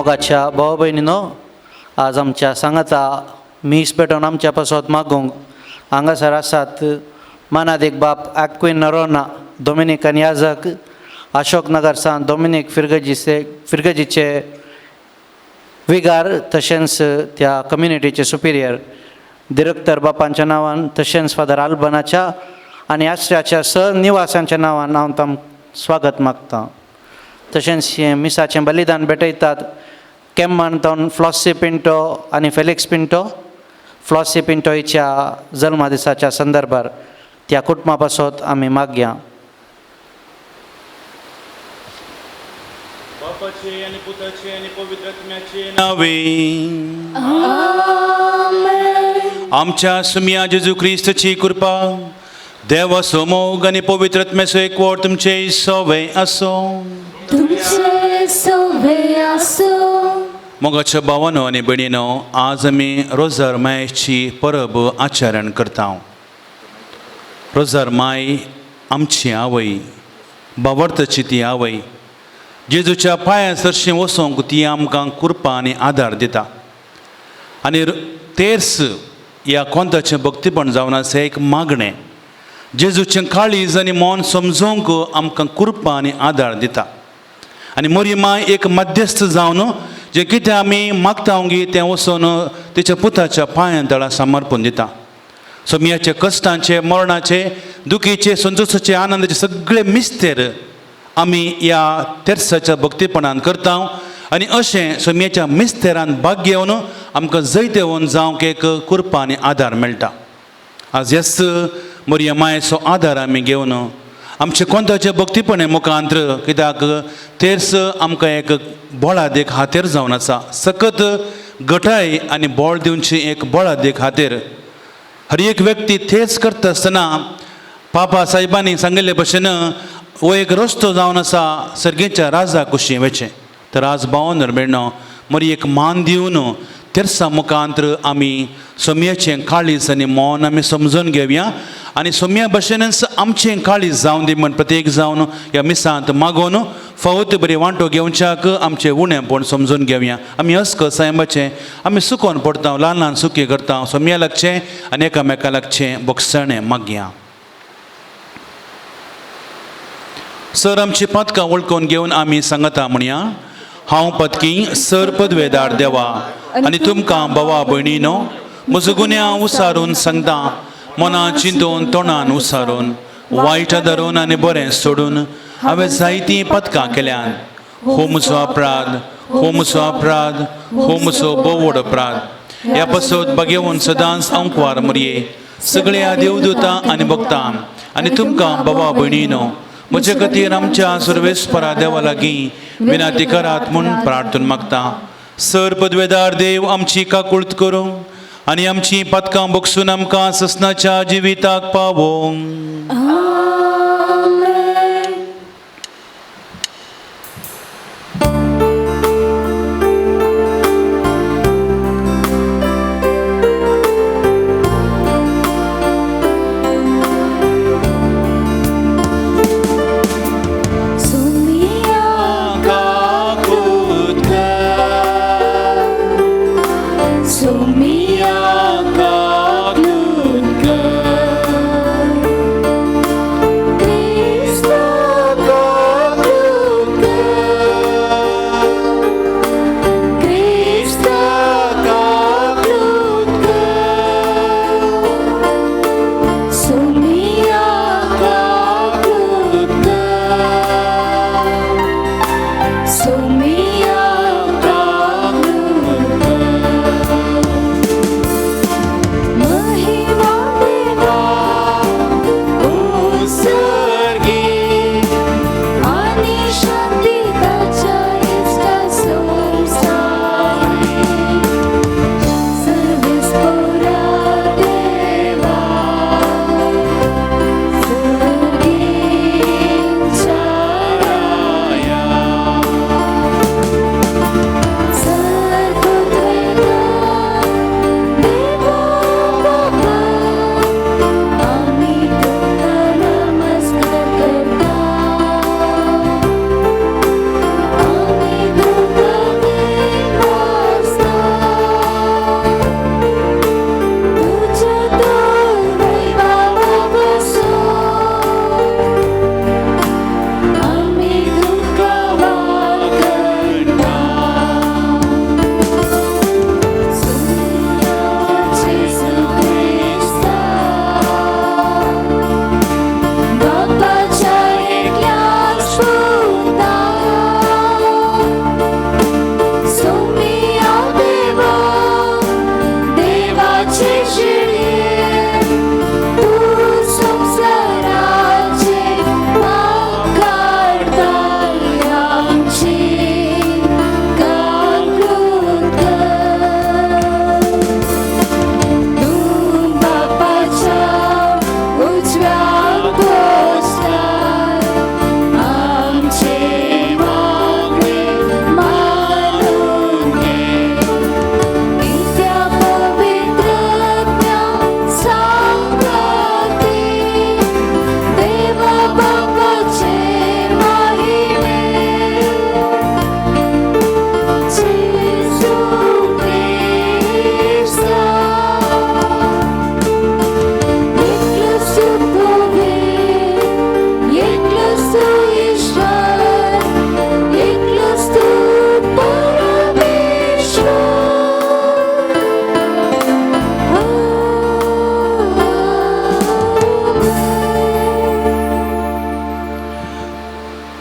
मोगाच्या भाव भयणीनो, आज आमच्या सांगाता मीस पेटोवन आमच्या पासत मागोंक हांगासर आसात मानादेक बाप आक्विन नरोना डॉमिनिकन याजक अशोक नगर सान डॉमिनिक फिरगजीचे विगार तशेंच त्या कम्युनिटीचे सुपिरियर डिरेक्टर बापांच्या नांवान तशेंच फादर आल्बनाच्या आनी आश्र्याच्या सहनिवासांच्या नांवान हांव तांकां स्वागत मागतां. तशेंच हे मिसाचें बलिदान भेटयतात केम्मांतोन फ्लॉसी पिंटो आनी फेलिक्स पिंटो. फ्लॉसी पिंटो हिच्या जल्मा दिसाच्या संदर्भार त्या कुटुंबा पासत आमी मागया. बापाचे आणि पुताचे आणि पवित्र आत्म्याचे नावे. आमच्या सुमिया जेजू ख्रिस्ताची कृपा, देवा सोमोग आणि पवित्र आत्म्याचो एकवट तुमचे सोवे असो. मोगाच्या भावानो आनी भयणीनो, आज आमी रोजार मायेची परब आचरण करता. रोजार माय आमची आवय, बावर्तची ती आवय. जेजूच्या पांया सरशी वसोंक ती आमकां कृपा आनी आदार दिता. आनी तेर्स ह्या कोंताचें भक्तीपण जावन आसा एक मागणें. जेजूचें काळीज आनी मोन समजोवंक आमकां कृपा आनी आदार दिता. आनी मोरी माय एक मध्यस्थ जावन जें कितें आमी मागता तें वचोन तिच्या पुताच्या पांया तळा समर्पण दिता. सोमियाचे कश्टांचे, मरणाचे, दुखीचे, संतोशाचे, आनंदाचे सगळे मिस्तेर आमी ह्या तेर्साच्या भक्तीपणान करता. आनी अशें सोमियाच्या मिस्तेरान भाग घेवन आमकां जैते होवन जावंक एक कृपा आनी आदार मेळटा. आज ह्याच मोरया मायेचो आदार आमी घेवन आमचे कोंताचे भक्तीपणे मुखांत्र, कित्याक तेर्स आमकां एक बोळाद एक हातेर जावन आसा. सकत घटाय आनी बोळ दिवची एक बोळाद एक हातेर. हर एक व्यक्ती तेच करता आसतना पापा साहेबांनी सांगिल्ले भशेन हो एक रस्तो जावन आसा सर्गेच्या राजा कुशी वचचें. तर आज भावंदर भयणो, मोरी एक मान दिवन तेर्सा मुखांत्र आमी सोमियाचें काळीज आनी मोन आमी समजून घेवया. आनी सोमिया भशेनच आमचें काळीज जावन दी म्हण प्रत्येक जावन ह्या मिसांत मागोवन फावत बरी वांटो घेवच्याक आमचें उणेंपण समजून घेवया. आमी हस्क सायबाचें आमी सुकोवन पडटा, ल्हान ल्हान सुखी करता. सोमिया लागचें आनी एकामेका लागचें बोगसणें मागया. सर आमची पदकां वळखून घेवन आमी सांगता म्हणया. हांव पदकी सर पदवेदार देवा आनी तुमकां भावा भयणीनो, म्हजो गुन्यांव उसारून सांगता. मनां चिंतून तोंडान उसारून, वायट धरून आनी बरें सोडून हांवें जायतीं पदकां केल्यान. हो म्हजो अपराध, हो म्हजो अपराध, हो म्हजो बोवड अपराध. ह्या पासत बागेवन सदांच अंकवार मरये सगळ्या देवदूतां आनी भक्तां आनी तुमकां भावा भयणीनो, म्हजे खातीर आमच्या सर्वेस्परा देवा लागीं विनाती करात म्हूण प्रार्थना मागता. सर पदवेदार देव आमची काकुळट करूं आनी आमची पदकां बगसून आमकां ससनाच्या जिविताक पावोंक.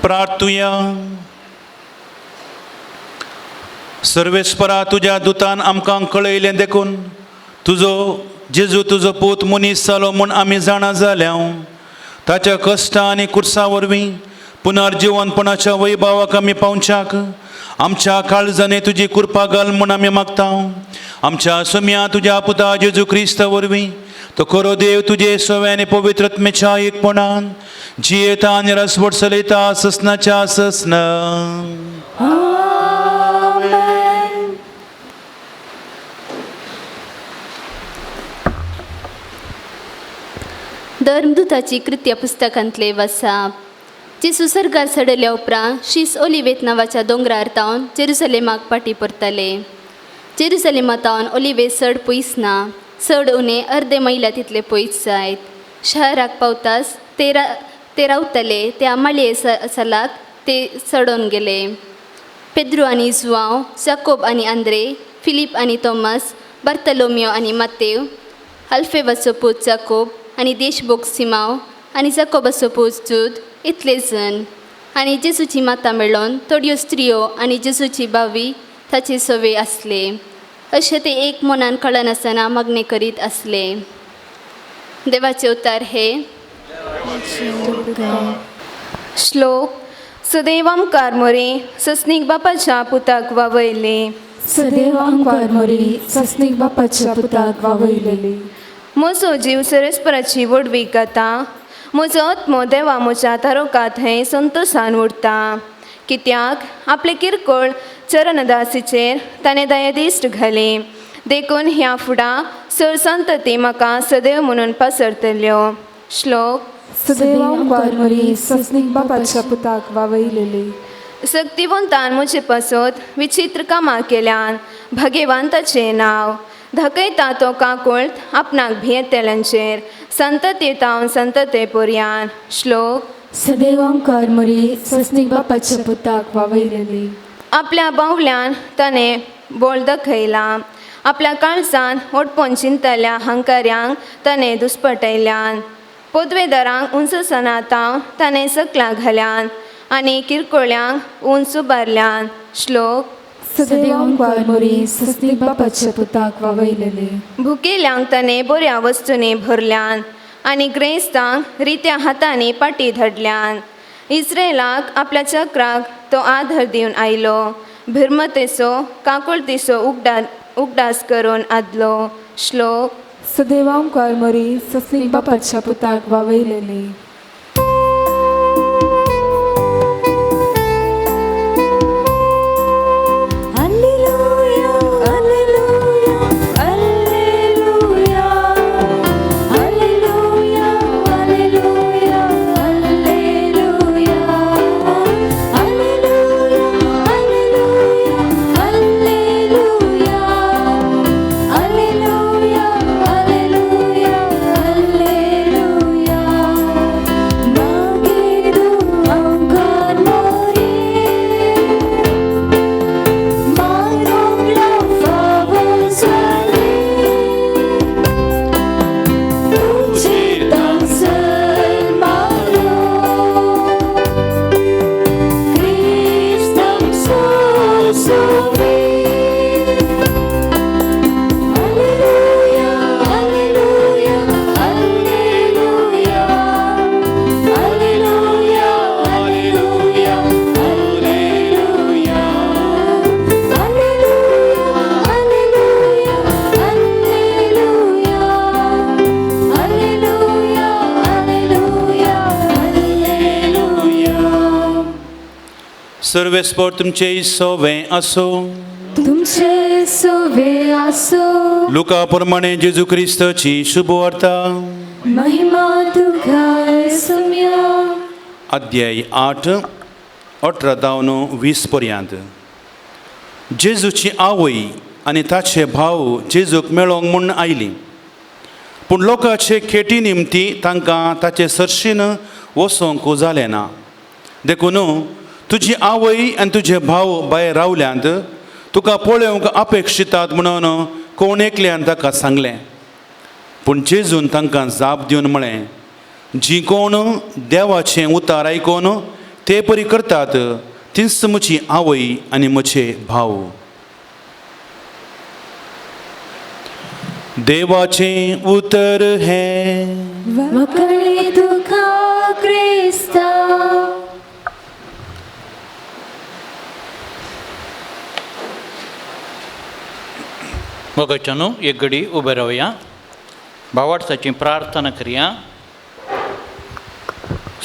प्रार्थुया. सर्वेस्परा तुझ्या दुतान आमकां कळयलें देखून जेजू तुजो पूत मनीस जालो म्हूण आमी जाणा जाल्या. ताच्या कश्टां आनी कुर्सां वरवीं पुनर्जिवनपणाच्या वैभवाक आमी पावच्याक आमच्या काळजांनी तुजी कृपा घाल म्हूण आमी मागता. आमच्या सुम्या तुज्या पुता जेजू क्रिस्त वरवीं तो खरो देव तुजे सवे आनी पवित्रत्मेच्या एकपणान जियेता आनी रसवट चलयता ससनाच्या ससन. धर्मदुताची कृत्य पुस्तकांतले वसाप. जेजू सर्गार चडल्या उपरांत शीस ओलिवेत नांवाच्या दोंगरार तावन जेरुसलेमाक पाटी परतले. जेरुसलेमांतावन ओलिवे चड पयस ना, चड उणे अर्दे मैला तितले पयस जायत. शहराक पावताच ते रावतले त्या माळये सालाक ते चडोन गेले. पेद्रू आनी जुआंव, जाकोब आनी आंद्रे, फिलीप आनी तोमास, बार्तलोमियो आनी मातेव, अल्फेवाचो पूत जाकोब आनी देशभोग सिमाव आनी जाकोबाचो पूत जूद, इतले जण आनी जेजूची माता मेळोन थोड्यो स्त्रियो आनी जेजूची बावी ताचे सवे आसले. अशें ते एक मनान कळनासतना मागणे करीत आसले. देवाचे उतार हे. श्लोक. सदैवांकार मोरे सस्नीक बापाच्या पुताक वावयले. सदैवांकार मोरे सस्नीक बापाच्या पुताक वावयलेले. म्हजो जीव सरस्पराची वडवीक गाता. म्हजो आत्मो देवा म्हज्या तारोकात हें संतोशान उरता. कित्याक आपले किरकोळ चरणदासीचेर ताणें दयादिश्ट घाले. देखून ह्या फुडां सर संतती म्हाका सदैव म्हणून पासरतल्यो. श्लोक. सदैवांकार मोरे सस्नीक बापाच्या पुताक वावयलेले. सक्तिवंतान म्हजे पासत विचित्र कामां केल्यान भाग्यवान नांव. धकयता तो काकुळत आपणाक भियेंतल्यांचेर संतते तावन संतते पर्यान. श्लोक. सदैवांकार मोरे सस्नीक बापाच्या पुताक वावयलेले. आपल्या बावल्यान ताणें बोळ दाखयला. आपल्या काळजान ओटपोन चिंतल्या हंकार्यांक ताणें दुस्पटयल्यान. पोदवेदारांक उंच सनातांव ताणें सकलां घाल्यान आनी किरकोळ्यांक उंच उबारल्यान. श्लोक. सदैवांकार मोरे सस्नीक बापाच्या पुताक वावयलेले. भुकेल्यांक ताणें बऱ्या वस्तूंनी भरल्यान आनी ग्रेस्तांक रित्या हातांनी पाटी धाडल्यान. इस्रायलाक आपल्या चक्राक तो आधार दिवन आयलो. भिरमतेचो काकुळतीचो उगडास करून आदलो. श्लोक. सदैवांकार मोरे सस्नीक बापाच्या पुताक वावयलेले. सर्वेस्पर तुमचे सवें आसो. तुमचे सवे आसो. लुका प्रमाणे जेजू क्रिस्ताची शुभ वार्ता. महिमा तुका सम्या. अध्याय 8 18-20 पर्यंत. जेजूची आवय आनी ताचे भाव जेजूक मेळोंक म्हूण आयली. पूण लोकांचे खेटी निमती तांकां ताचे सर्शीन वचोंक जालें ना. देखून तुजी आवय आनी तुजे भाव भायर रावल्यांत तुका पळोवंक अपेक्षितात म्हणून कोण एकल्यान ताका सांगलें. पूण जेजून तांकां जाप दिवन म्हळें, जी कोण देवाचें उतार आयकून ते परी करतात तीच म्हजी आवय आनी म्हजे भाव. देवाचें उतर हें वकळे तुका क्रिस्ता. मोगाच्यानू एक घडी उबे रावया, भावार्थाची प्रार्थना करुया.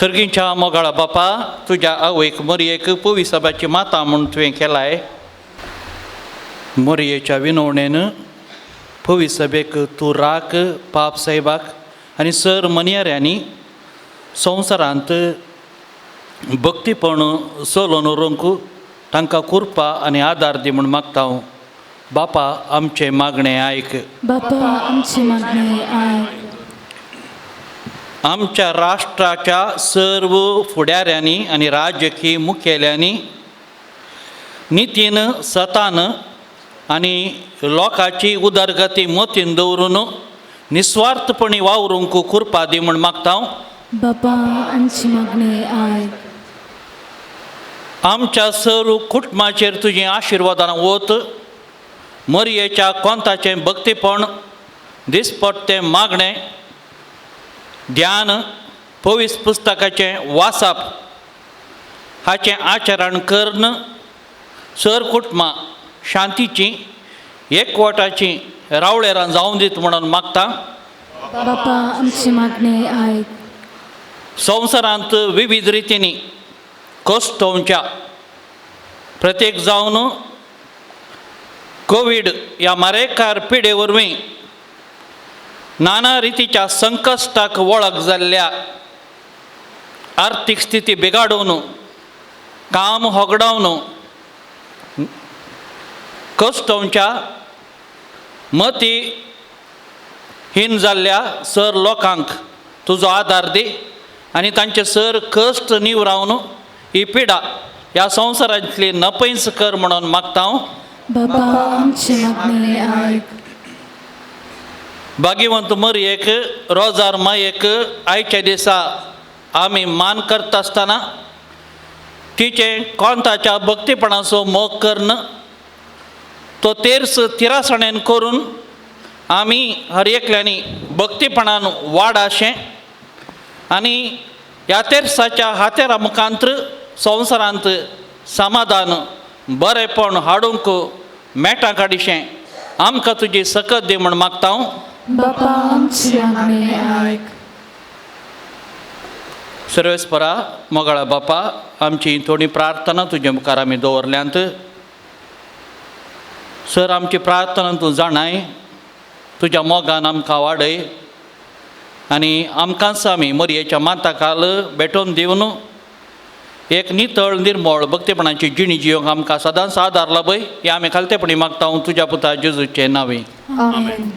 सर्गींच्या मोगाळा बापा, तुज्या आवयक मरयेक पविसभाची माता म्हूण तुवें केलाय. मरयेच्या विनवणेन पविसभेक तूं राख, पाप साहेबाक आनी सर मनियाऱ्यांनी संवसारांत भक्तीपण चलोवन व्हरूंक तांकां कृपा आनी आदार दी म्हूण मागता हांव. बापा, आमचें मागणें आयक. बापा, आमची मागणी आयक. आमच्या राष्ट्राच्या सर्व फुडाऱ्यांनी आनी राजकीय मुखेल्यांनी नितीन सतान आनी लोकांची उदरगती मतीन दवरून निस्वार्थपणी वावरूंक कृपा दी म्हूण मागता हांव. बापा, आमची मागणी आयक. आमच्या सर्व कुटुंबाचेर तुजें आशिर्वादान वत. मरयेच्या कोंताचें भक्तीपण दिसपट्टें मागणें ध्यान पवित्र पुस्तकाचें वाचप हाचें आचरण करून सर कुटुंबां शांतीची एकवटाची रावळेरां जावं दीत म्हणून मागता. बापा, आमची मागणी आयक. संवसारांत विविध रितींनी कश्टोवच्या प्रत्येक जावन कोविड ह्या मारेकार पिडे वरवीं नाना रितीच्या संकश्टाक वळख जाल्ल्या आर्थीक स्थिती बिगाडून काम होगडावन कश्टोवच्या मती हीन जाल्ल्या सर लोकांक तुजो आदार दी आनी तांचे सर कश्ट निवरावन ही पिडा ह्या संवसारांतली नपयस कर म्हणून मागता हांव. बापा, आमची मागणी आयक. भाग्यवंत मरयेक रोजार मायेक आयच्या दिसा आमी मान करता आसतना तिचें कोंताच्या भक्तीपणाचो मोग करून तो तेर्स तिरासणेन करून आमी हर एकल्यांनी भक्तीपणान वाडाशें आनी ह्या तेर्साच्या हातेरा मुखांत्र संवसारांत समाधान बरेपण हाडूंक मेटा काडिशें आमकां तुजी सकत दी म्हूण मागता हांव. बापा, आमची मागणी आयक. सर्वेस्परा मोगाळा बापा, आमची थोडी प्रार्थना तुजे मुखार आमी दवरल्यांत. सर, आमची प्रार्थना तूं जाणाय, तुज्या मोगान आमकां वाडय आनी आमकांच आमी मरयेच्या माताकाल भेटोवन दिवन एक नितळ निर्मळ भक्तीपणाची जिणी जियोंक आमकां सदांच आदार लाभय. हे आमी खालतेपणी मागता हांव तुज्या पुता जेजूचे नांवे. आमेन.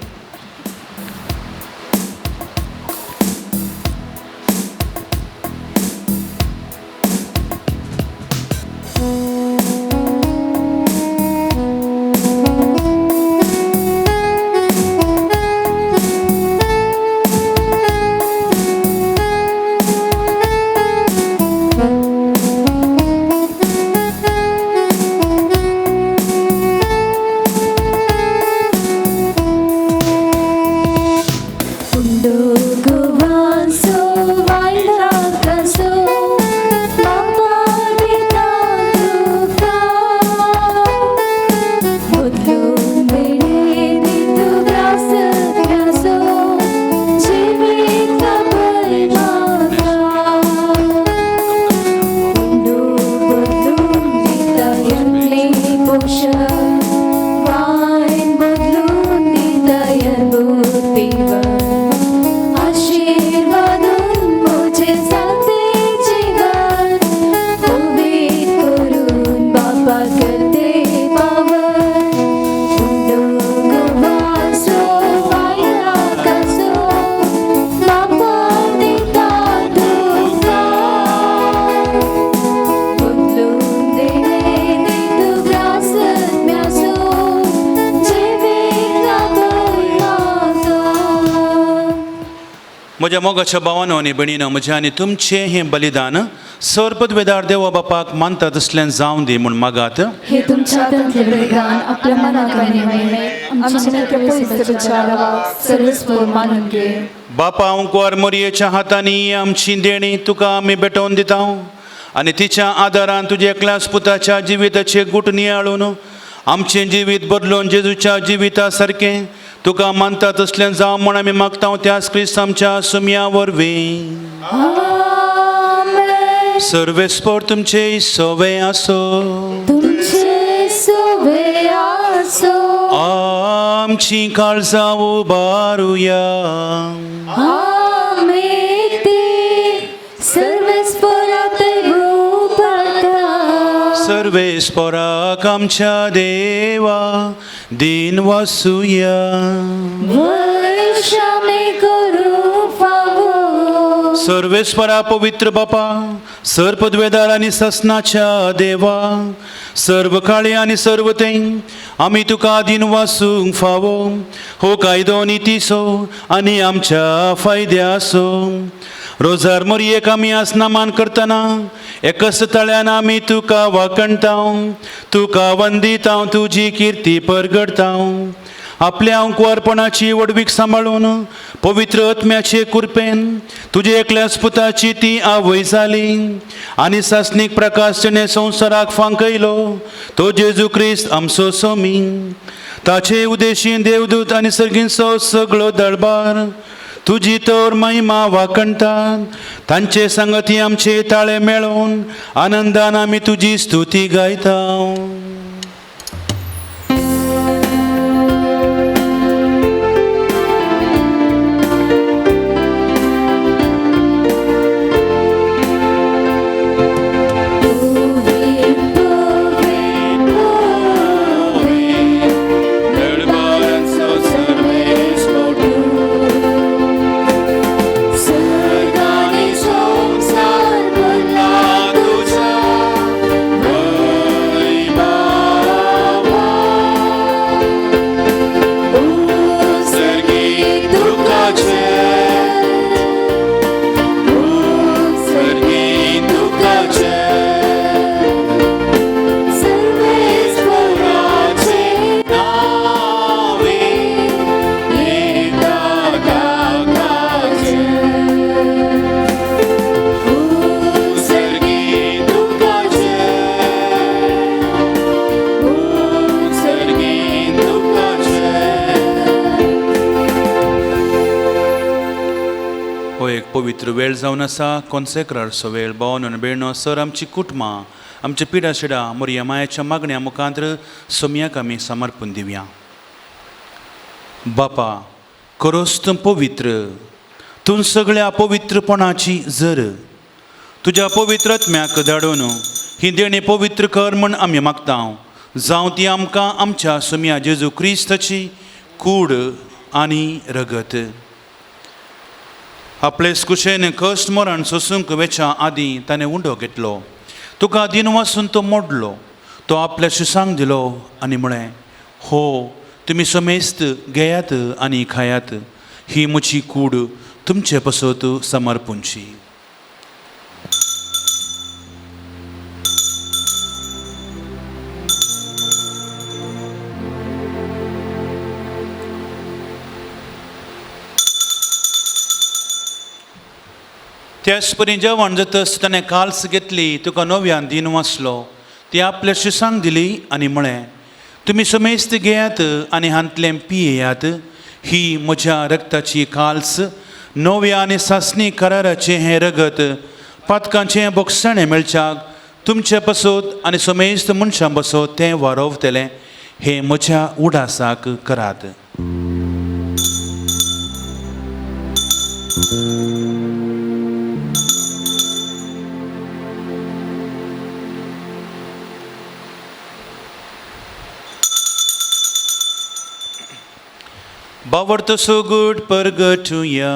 म्हज्या मोगाच्या भावानो आनी भयणीनो, म्हजें आनी तुमचें हें बलिदान सर्पद्वेदार देवा बापाक मानता तसलें जावं दी म्हूण मागात. हे तुमच्या हातांतले बलिदान आपल्या मनाक आनी महिमेक आमच्या नित्य पवित्र विचाराक सर्वस्व मानून घे. बापा, ओंकार मोरयेच्या हातांनी आमची देणी तुका आमी भेटोवन दिता आनी तिच्या आदारान तुज्या एकल्याच पुताच्या जिविताचे गुट नियाळून आमचें जिवीत बदलून जेजूच्या जिविता सारकें तुका मानता तसलें जावं म्हूण आमी मागता. त्याच क्रिस्त आमच्या सुमया वरवीं. सर्वेस्पर तुमचे सोवे आसो. तुमचे सोवे आसो. आमची काळजां उबारुया. आमी ते सर्वेस्परात उबारता. सर्वेस्पराक आमच्या देवा दिन वासुया. वैशामे करू फावो. सर्वेस्परा पवित्र बापा, सर्पद्वेदार आनी ससनाच्या देवा, सर्व काळे आनी सर्व तें आमी तुका दिन वासूंक फावो. हो कायदो नितीसो आनी आमच्या फायद्यासो. रोजार मोरयेक आमी आसनामान करतना एकच तळ्यान आमी तुका वाकणता, तुका वंदिता, तुजी किर्ती परगडता. आपल्या अंकुवारपणाची वडवीक सांबाळून पवित्र आत्म्याचे कुरपेन तुजे एकल्याच पुताची ती आवय जाली आनी सासनीक प्रकाश तिणें संवसाराक फांकयलो, तो जेजू क्रिस्त आमचो सोमी. ताचे उदेशी देवदूत आनी सर्गींचो सगळो दळबार तुजी तर महिमा वाकणतात. तांचे संगती आमचे ताळे मेळोवन आनंदान आमी तुजी स्तुती गायता. पवित्र वेळ जावन आसा, कॉन्सेक्रारचो वेळ. भावन आनी भयणो, सर आमची कुटुंबां, आमची पिडा शिडा मोरया मायाच्या मागण्या मुखांतर सोमयाक आमी समर्पण दिवया. बापा, खरोच तूं पवित्र, तूं सगळ्या पवित्रपणाची जर तुज्या पवित्र आत्म्याक धाडून ही देणी पवित्र कर म्हूण आमी मागता. जावं ती आमकां आमच्या सोमया जेजू क्रिस्ताची कूड आनी रगत. आपले कुशेन कश्ट मरण सोसूंक वेच्या आदीं ताणें उंडो घेतलो. तुका दिन वासून तो मोडलो, तो आपल्या शिसांक दिलो आनी म्हळें, हो तुमी समेस्त घेयात आनी खायात, ही म्हजी कूड तुमचे पसत समर्पूंची. त्याच परी जेवण जातस ताणें काल्स घेतली, तुका नव्यान दिन वाचलो, ती आपल्या शिसांक दिली आनी म्हळें, तुमी समेस्त घेयात आनी हांतलें पियेयात, ही म्हज्या रक्ताची काल्स, नव्या आनी सासणी कराराचें हें रगत, पातकांचें बोगसाणें मेळच्याक तुमचे पसत आनी समेस्त मनशां बसत तें वारोवतलें. हें म्हज्या उडासाक करात. बावरतो सो गुड परगटुया.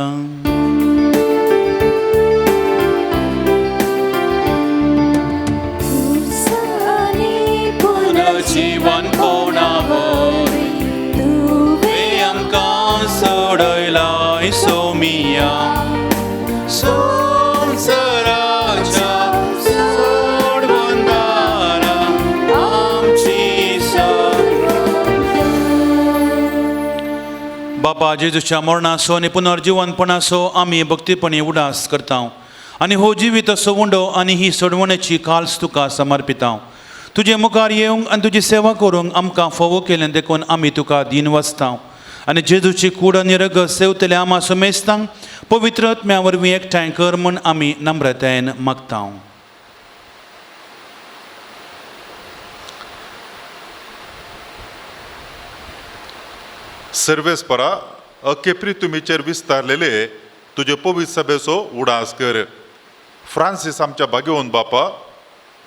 जीवन कोणावर तुवें आमकां सोडयलाय सोमिया. बापा जेजूच्या मरणासो आनी पुनर्जिवनपणासो आमी भक्तीपणी उडास करता आनी हो जिवीत असो उंडो आनी ही सोडवण्याची काल्स तुका समर्पिता. तुजे मुखार येवंक आनी तुजी सेवा करूंक आमकां फोव केलें देखून आमी तुका दिन वचता आनी जेजूची कूड आनी रगत सेवतले आमा समेस्तांक पवित्र आत्म्या वरवीं एकठांय कर म्हूण आमी नम्रतायेन मागता. सर्वेस्परा अख्खे पृथ्वीचेर विस्तारलेले तुजे पवित्र सभेचो उडास कर. फ्रांसीस आमच्या भाग्यवन बापा,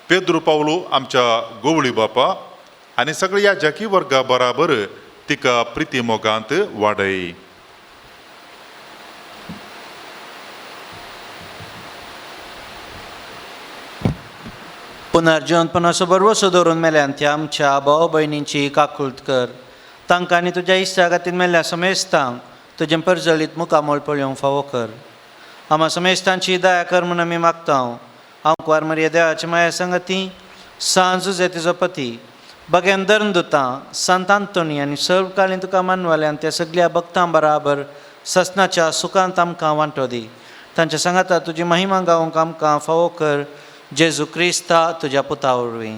पेद्रू पावलू आमच्या गोवळी बापा आनी सगळ्या या जकी वर्गा बराबर तिका प्रिती मोगांत वाडय. पुनर्जीवनपणाचो बरवसो दवरून मेल्यान त्या आमच्या भाव भयणींची काकुळट कर. तांकां आनी तुज्या इश्टा खातीर मेल्ल्या समेस्तांक तुजें परजळीत मुखामोळ पळोवंक फावो कर. आमा समेस्तांची दया कर म्हूण आमी मागता. हांव कुंवार मरिया देवाची माया संगती, सांज जे तिजो पती, भगेन धर्मदुतां, संत आंतोनी आनी सर्वकाळी तुका मानवाल्यान त्या सगळ्या भक्तां बराबर ससनाच्या सुखांत आमकां वांटो दी. तांच्या सांगाता तुजी महिमा गावोंक आमकां फावो कर. जेजू क्रिस्ता तुज्या पुता वरवीं.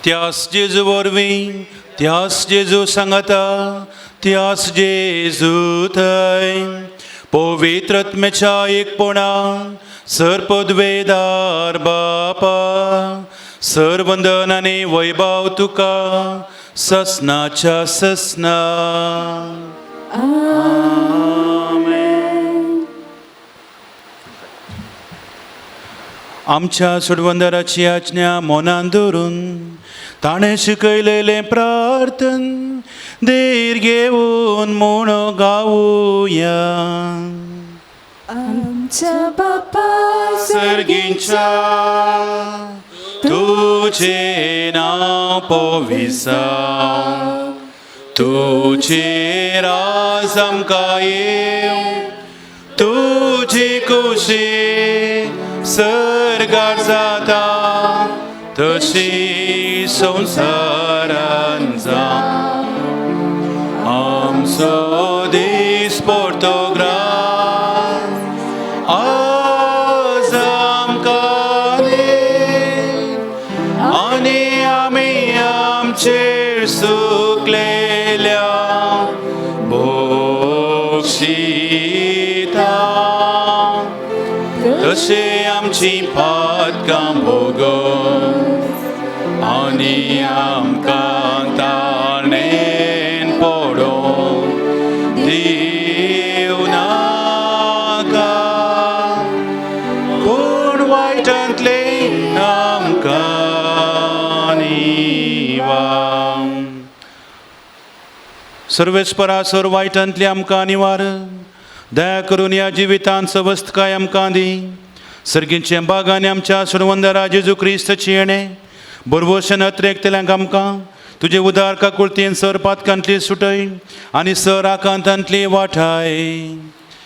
त्यास जेजू वरवीं, त्यास जेजू सांगाता, त्यास जेजू थंय पवित्र आत्म्याच्या एकपणान सरपदवेदार बापा सरवंदन आनी वैभव तुका ससनाच्या ससना. आमच्या सुडवंदराची आज्ञा मोनान धरून ताणें शिकयलेलें प्रार्थन देर घेवन म्हूण गावुया. आमच्या बापा सर्गींच्या तुझें नांव पविसाव, तुझें राज आमकां येवं, तुजी कुशी सर्गार जाता तशी संवसारान जावं. आमचो दीस पडतो आज आमकां दी आनी आमी आमचेर सुकलेल्या बोक्षिता तशें आमची पातकां भोगोव आनी आमकां ताणेन पडोवंक दिवं नाका, पूण वायटांतले आमकां निवार. सर्वेस्परा सर्व वायटांतले आमकां निवार. दया करून या जिवितांत सवस्थकाय आमकां दी. सर्गींचे बागांनी आमच्या सुरवंदरा जेजू क्रिस्ताची येणें बरवशेन अत्रेकतल्यांक आमकां तुजे उदार काकुळतीन सर पातकांतली सुटय आनी सर आकांतांतली वाठाय.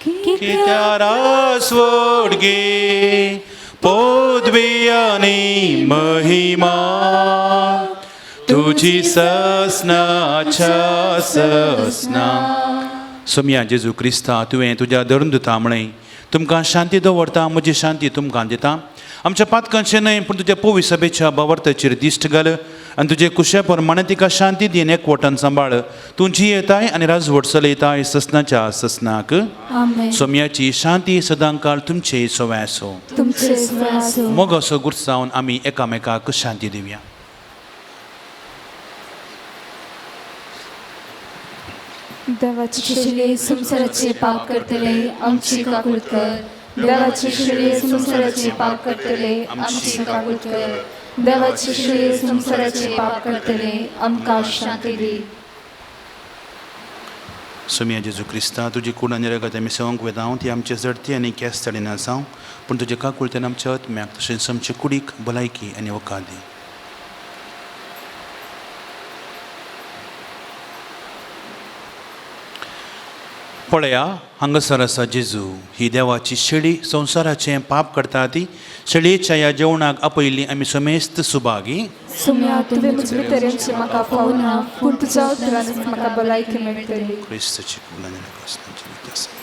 कित्या रासवड गे पदवी आनी महिमा तुजी ससनाच्या ससना. सोम्या जेजू क्रिस्ता तुवें तुज्या धर्मदुता म्हळें तुमकां शांती दवरता, म्हजी शांती तुमकां दिता. आमच्या पातकांचें न्हय पूण तुज्या पवित्र सभेच्या बावर्ताचेर दिश्ट घाल आनी तुजे कुशे प्रमाणे तिका शांती दीन एकवटान सांबाळ. तुजी येताय आनी राजवट चलयताय ससनाच्या ससनाक. सोम्याची शांती सदांकाळ तुमचे सोव्या आसूं. मोग असो गुरसावन आमी एकामेकाक शांती दिवया. देवाची शिले संसाराचे पाप करतले आमची काकुळट कर. देवाची शिले संसाराचे पाप करतले आमची काकुळट कर. देवाची शिले संसाराचे पाप करतले आमकां शांती दी. सोम्या जेजू क्रिस्ता तुजी कूड आनी रगत आमी सेवंक वेता. ती आमचे जडती आनी केस तडीन आसां पूण तुजे काकुळतेन आमच्या आत्म्याक तशेंच आमचे कुडीक भलायकी आनी वकार दी. पळया हांगासर आसा जेजू ही देवाची शेळी संवसाराचें पाप करता ती शेळयेच्या ह्या जेवणाक आपयली आमी समेस्त सुभागी सुम्या तुवें म्हजे भितरेंची म्हाका पावना पूण तुज्या उतरांत म्हाका भलायकी मेळटली क्रिस्ताची कुलांनी नाकासनाची रीत आसा.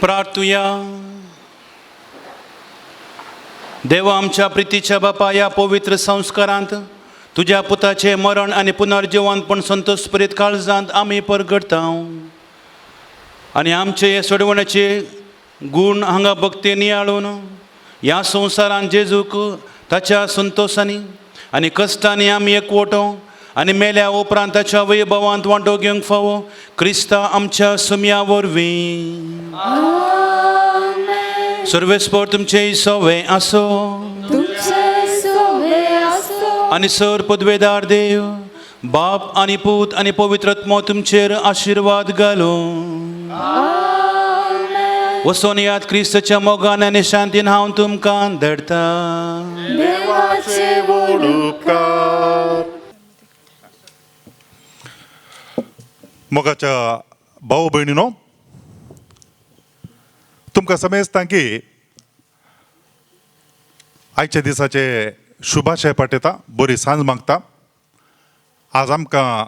प्रार्थुया. देवा आमच्या प्रितीच्या बापा या पवित्र संस्कारांत तुझ्या पुताचे मरण आणि पुनर्जीवन पण संतोषप्रीत काळजांत आम्ही परगडता आणि आमचे हे सोडवण्याचे गुण हांगा भक्ती नियाळून ह्या संवसारान जेजूक ताच्या संतोषांनी आनी कश्टांनी आमी एकवटो आनी मेल्या उपरांत ताच्या वैभवांत वांटो घेवंक फावो क्रिस्ता आमच्या सुम्या वरवीं. सर्वेस्पर तुमचे सवे आसो आनी सर पदवेदार देव बाप आनी पूत आनी पवित्र आत्मा तुमचेर आशिर्वाद घालो. वचून यात क्रिस्तच्या मोगान आनी शांतीन हांव तुमकां धाडटा. देवाचे व्हड उपकार. मोगाच्या भाऊ भयणीनो, तुमकां समजता की आयच्या दिसाचे शुभाशय पाठयता, बरी सांज मागता. आज आमकां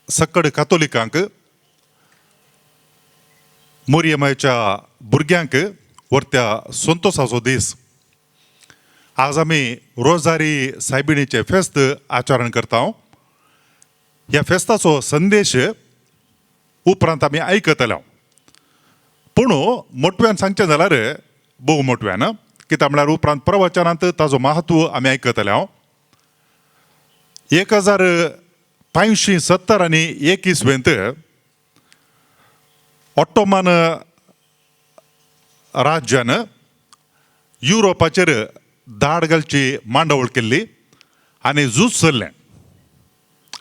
सक्कड कातोलिकांक मोरयेमायेच्या भुरग्यांक व्हरत्या संतोसाचो दीस. आज आमी रोजारी सायबिणीचे फेस्त आचरण करता. ह्या फेस्ताचो संदेश उपरांत आमी आयकतले. पूण मोटव्यान सांगचें जाल्यार भोव मोटव्यान, कित्याक म्हळ्यार उपरांत प्रवचनांत ताजो महत्व आमी आयकतले. 1570 आनी 21 ऑट्टोमान राज्यान युरोपाचेर दाड घालची मांडावळ केल्ली आनी झूज चल्लें.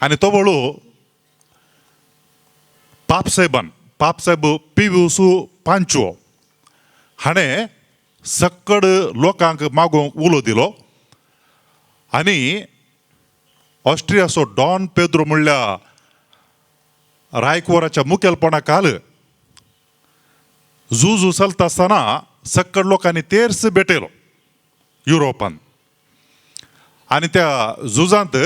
आनी तो वेळू पापसाहेब पियूस पांचवो हाणें सक्कड लोकांक मागोवंक उलो दिलो. आनी ऑस्ट्रियाचो डॉन पेद्रो म्हणल्या रायकवाराच्या मुखेलपणा खाल झूज चलता आसतना सक्कड लोकांनी तेर्स भेटयलो युरोपान. आनी त्या झुजांत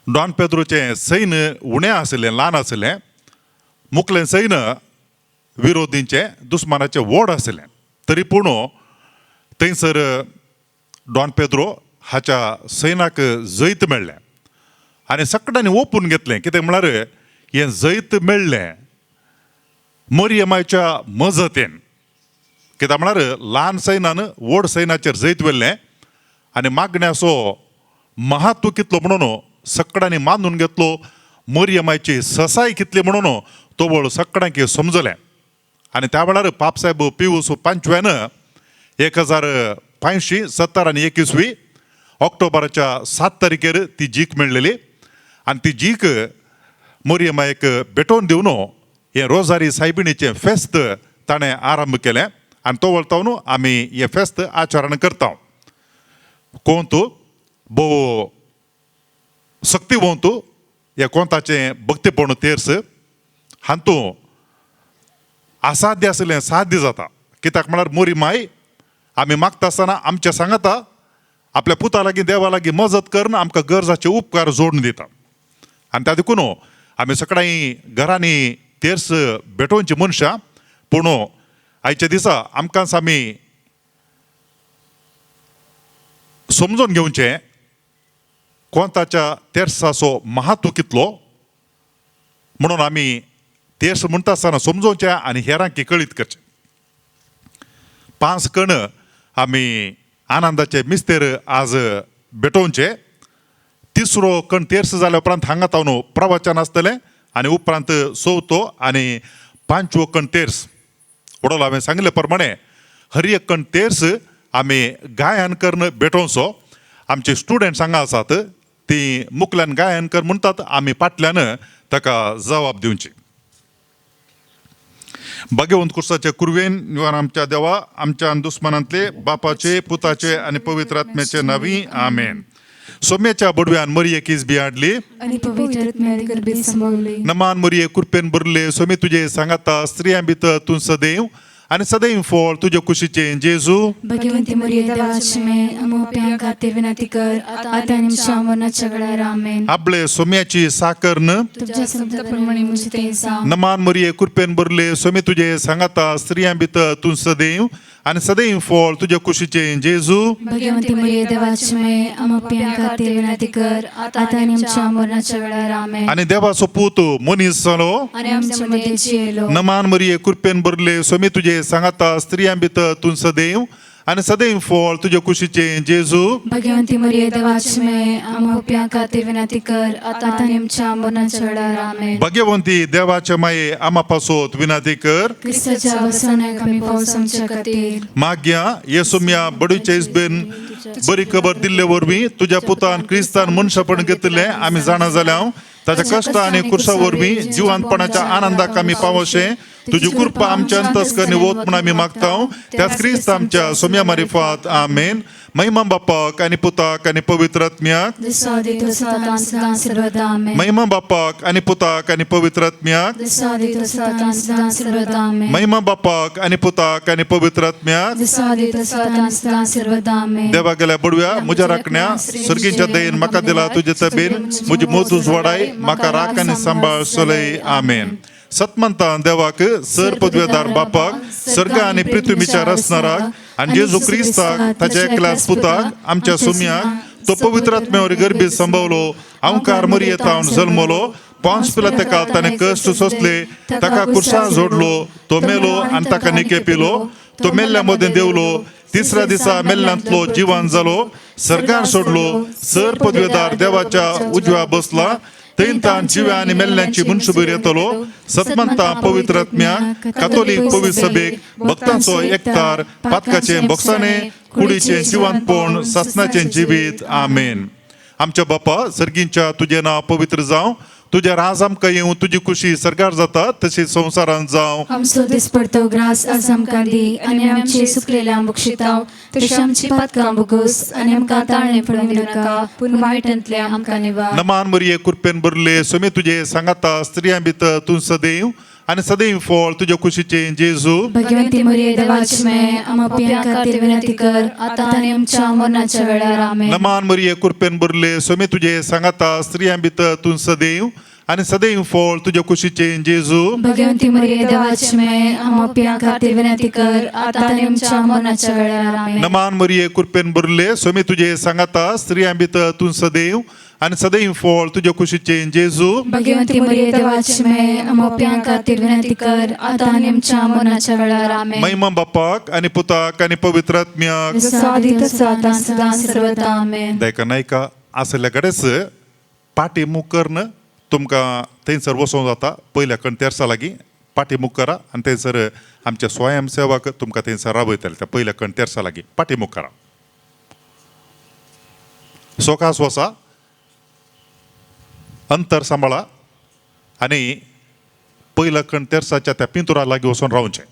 डॉन पेद्रोचें सैन्य उणें आसलें, ल्हान आसलें. मुखलें सैन्य विरोधींचें दुस्मानाचें व्हड आसलें. तरी पूण थंयसर डॉन पेद्रो हाच्या सैनाक जैत मेळ्ळें आनी सक्कडांनी ओपून घेतलें. कितें म्हळ्यार हें जैत मेळ्ळें मोरयेमायेच्या मजतेन. कित्याक म्हळ्यार ल्हान सैनान व्हड सैनाचेर जैत व्हेल्लें आनी मागण्याचो महत्व कितलो म्हणून सक्कडांनी मानून घेतलो. मोरयेमायेची ससाय कितली म्हणून तो वळ सक्कडांक समजलें. आनी त्या वेळार पापसाहेब पियूस पांचव्यान 1570 आनी 21 ऑक्टोबराच्या 7 तारखेर ती जीक मेळ्ळेली. आनी ती जीक मोरयेमायेक भेटोवन दिवन हें रोजारी सायबिणीचें फेस्त ताणें आरंभ केलें. आनी तो वळतावन आमी हें फेस्त आचरण करता. कोंत भोव सक्तिवंत ह्या कोंताचें भक्तीपण तेर्स हातूंत असाध्य आसलें साध्य जाता. कित्याक म्हळ्यार मोरी माय आमी मागता आसतना आमच्या सांगाता आपल्या पुता लागीं देवा लागीं मजत करून आमकां गरजाचे उपकार जोडून दिता. आनी त्या देखून आमी सगळ्यांनी घरांनी तेर्स भेटोवची मनशां. पूण आयच्या दिसा आमकांच आमी समजून घेवचें कोंताच्या तेर्साचो महत्व कितलो म्हणून आमी तेर्स म्हणटा आसतना समजोवचें आनी हेरांक कळीत करचें. 5 कण आमी आनंदाचे मिस्तेर आज भेटोवचे. 3रो कण तेर्स जाल्या उपरांत हांगा तावन प्रवचन आसतलें आनी उपरांत 4थो आनी 5वो कण तेर्स. वडोलो हांवें सांगले प्रमाणे हर एक कण तेर्स आमी गायन करून भेटोवचो. आमचे स्टुडंट्स हांगा आसात ती मुखल्यान गायन कर म्हणटात, आमी फाटल्यान ताका जबाब दिवची. भगवंत कुर्साचे कुरवेन निवार आमच्या देवा, आमच्या दुस्मनांतले बापाचे, पुताचे आणि पवित्र आत्म्याचे नावी आमेन. सोम्याच्या बडव्यान मरिये कीस बियाडली आणि पवित्र आत्म्याने गर्भेत समावले. नमान मरिये कृपेन भरले, सोमे तुझे सांगाता स्त्रियां भितर तू सदैव आणि सदैव फळ तुझ्या कुशीचे जेजू. भगवंती मरिये देवाची माय, आमोप्यां खातीर विनंती कर, आता आनी आमच्या मरणाच्या वेळार आमेन. आपले सोम्याची साकर न तुझ्या शब्दाप्रमाणे मुझे ते सांग. नमान मरिये कृपेन भरले, सोमे तुझे सांगाता स्त्रियां भितर तू सदैव आणि सदैव फळ तुझ्या कुशीचे जेजू. भगवंती मरिये देवाची माय, आमोप्यां खातीर विनंती कर, आता आनी आमच्या मरणाच्या वेळार आमेन. आणि देवाचो पूत मनीस जालो आणि आमच्या मध्ये जियेलो. नमान मरिये कृपेन भरले, सोमे तुझे सांगाता स्त्रियां भितर तू सदैव आणि सदैव फळ तुझ्या कुशीचे जेजू. भगवंती मरिये देवाची माय, आमोप्यां खातीर विनंती कर, आता आनी आमच्या मरणाच्या वेळार आमेन. भगवंती देवाच्या माये आमा पासोत विनंती कर. क्रिस्ताच्या वसनाक आमी पावस आमच्या खातीर. माग्या येसुम्या बडूच्या इस्बेन बरी खबर दिल्ले वरवीं तुझ्या पुतान क्रिस्तान मनशापण घेतले आमी जाणा जाल्या ताच्या कष्ट आणि कुर्सावरवी जिवंतपणाच्या आनंदाक आमी पावशे तुझी कृपा आमच्या अंतस्करणी वोत म्हणून आमी मागताव त्याच क्रिस्त आमच्या सोम्या मारिफात आमेन. महिमा बापाक आणि पुताक आणि पवित्र आत्म्याक महिमा बापाक आणि पुताक आणि पवित्र आत्म्याक महिमा बापाक आणि पुताक आणि पवित्र आत्म्याक देवा गेल्या बुडव्या म्हज्या राखण्या सर्गींच्या दयेन म्हाका दिला तुजे तबेन म्हजी मोजूज वाडाय म्हाका राख आनी सांबाळ सोलय आमेन. सतमंतान देवाक सर पदवेदार बापाक सर्ग आणि पृथ्वीच्या रचणाराक आणि जेजू क्रिस्ताक ताच्या एकल्याच पुताक आमच्या सोम्याक तो पवित्र आत्म्यावर गर्भीत संभवलो अवकार मरियेतावन जल्मलो पांच पिला तेका ताणे कष्ट सोसले ताका कुर्सा जोडलो तो मेलो आणि ताका निके पिलो तो मेल्ल्या मध्ये देवलो तिसऱ्या दिसा मेल्ल्यांतलो जिवंत जालो सर्गार सोडलो सर पदवेदार देवाच्या उजव्या बसला थंय तान जिव्या आणि मेल्ल्यांची मनशुबीर येतलो सतमंता पवित्र आत्म्याक कातोलीक पवित्र सभेक भक्तांचो एकतार पातकाचे बोक्साने कुडीचे जिवंतपण सासनाचे जिवीत आमेन. आमच्या बापा सर्गींच्या तुझे नाव पवित्र जावं तुझ्या राज आमकां येवं तुजी खुशी सरकार जाता तशीच संवसारांत जावं. आमचो दिसपडतो ग्रास आज आमकां दी आनी आमचे सुकलेले आंबूक शिताव तशी आमची पातकां बुगोस आनी आमकां ताळणे पडूंक नाका पूण वायटांतले आमकां निवार. नमान मरिये कृपेन भरले सोमे तुझे सांगाता स्त्रियां भितर तूं सदैव आणि सदैव फळ तुझ्या खुशीचे जेजू. भगवंती मरिये देवाची माय आमच्या पिया खातीर विनंती कर आता आनी आमच्या मरणाच्या वेळार आमेन. नमान मरिये कृपेन भरले सोमे तुझे सांगाता स्त्रियां भितर तूं सदैव आणि सदैव फळ तुझ्या खुशीचे जेजू. भगवंती मरिये देवाची माय आमच्या पिया खातीर विनंती कर आता आनी आमच्या मरणाच्या वेळार आमेन. नमान मरिये कृपेन भरले सोमे तुझे सांगाता स्त्रियां भितर तूं सदैव आणि सदैव फळ तुझ्या खुशीचे जेजू. भगवंती मरिये देवाची माय आमच्या पिया खातीर विनंती कर आता आनी आमच्या मरणाच्या वेळार आमेन. महिमा बापाक आणि पुताक आणि पवित्र आत्म्याक सदा सर्वदा आमेन. देखा नायका असल्या कडेच पाटी मुख करण तुमकां थंयसर वचोंक जाता पयल्या कंतेर्सा लागीं पाटी मुख करा आनी थंयसर आमच्या स्वयंसेवक तुमकां थंयसर राबयतले त्या पयल्या कंतेर्सा लागीं पाटी मुख करा. सोकास वसा अंतर सांबाळा आणि पहिल्या कंतेर्साच्या त्या पिंतुरा लागीं वचून रावचें.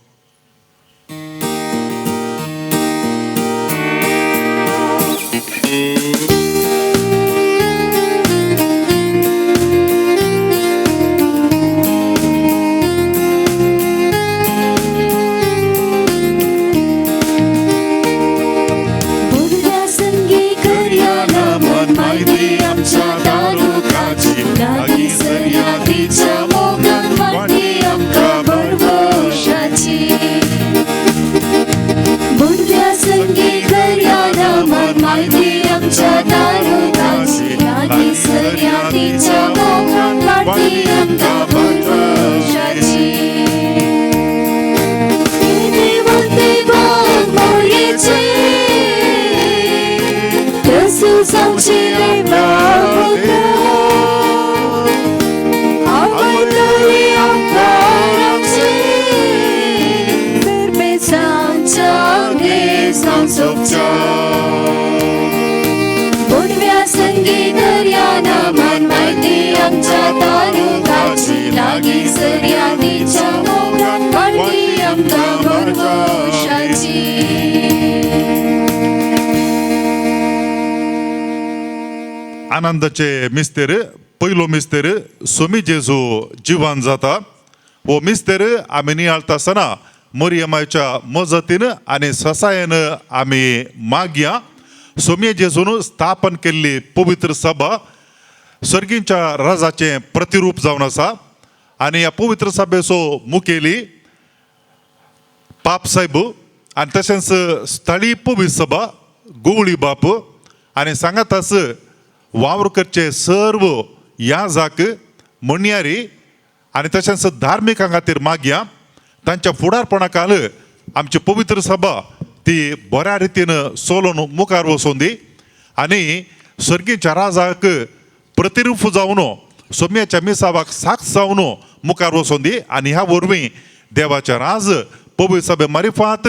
आनंदाचे मिस्तेर पयलो मिस्तेर सोमी जेजू जिवान जाता हो मिस्तेर आमी नियाळता आसतना मोरियमाच्या मजतीन आनी ससायन आमी मागया. सोमी जेजून स्थापन केल्ली पवित्र सभा सर्गींच्या राजाचे प्रतिरूप जावन आसा आनी ह्या पवित्र सभेचो मुखेली पाप साहेब आनी तशेंच स्थळी पवित्र सभा गोवळी बाप आनी सांगातास वावरकरचे सर्व याजाक मणयारी आनी तशेंच धार्मिकां खातीर मागया. तांच्या फुडारपणा काल आमची पवित्र सभा ती बऱ्या रितीन सोलोन मुखार वचोन दी आनी सर्गीच्या राजाक प्रतिरूप जावन सोम्याच्या मिसावाक साक्ष जावन मुखार वचोन दी आनी ह्या वरवीं देवाचे राज पवित्र सभे मारिफात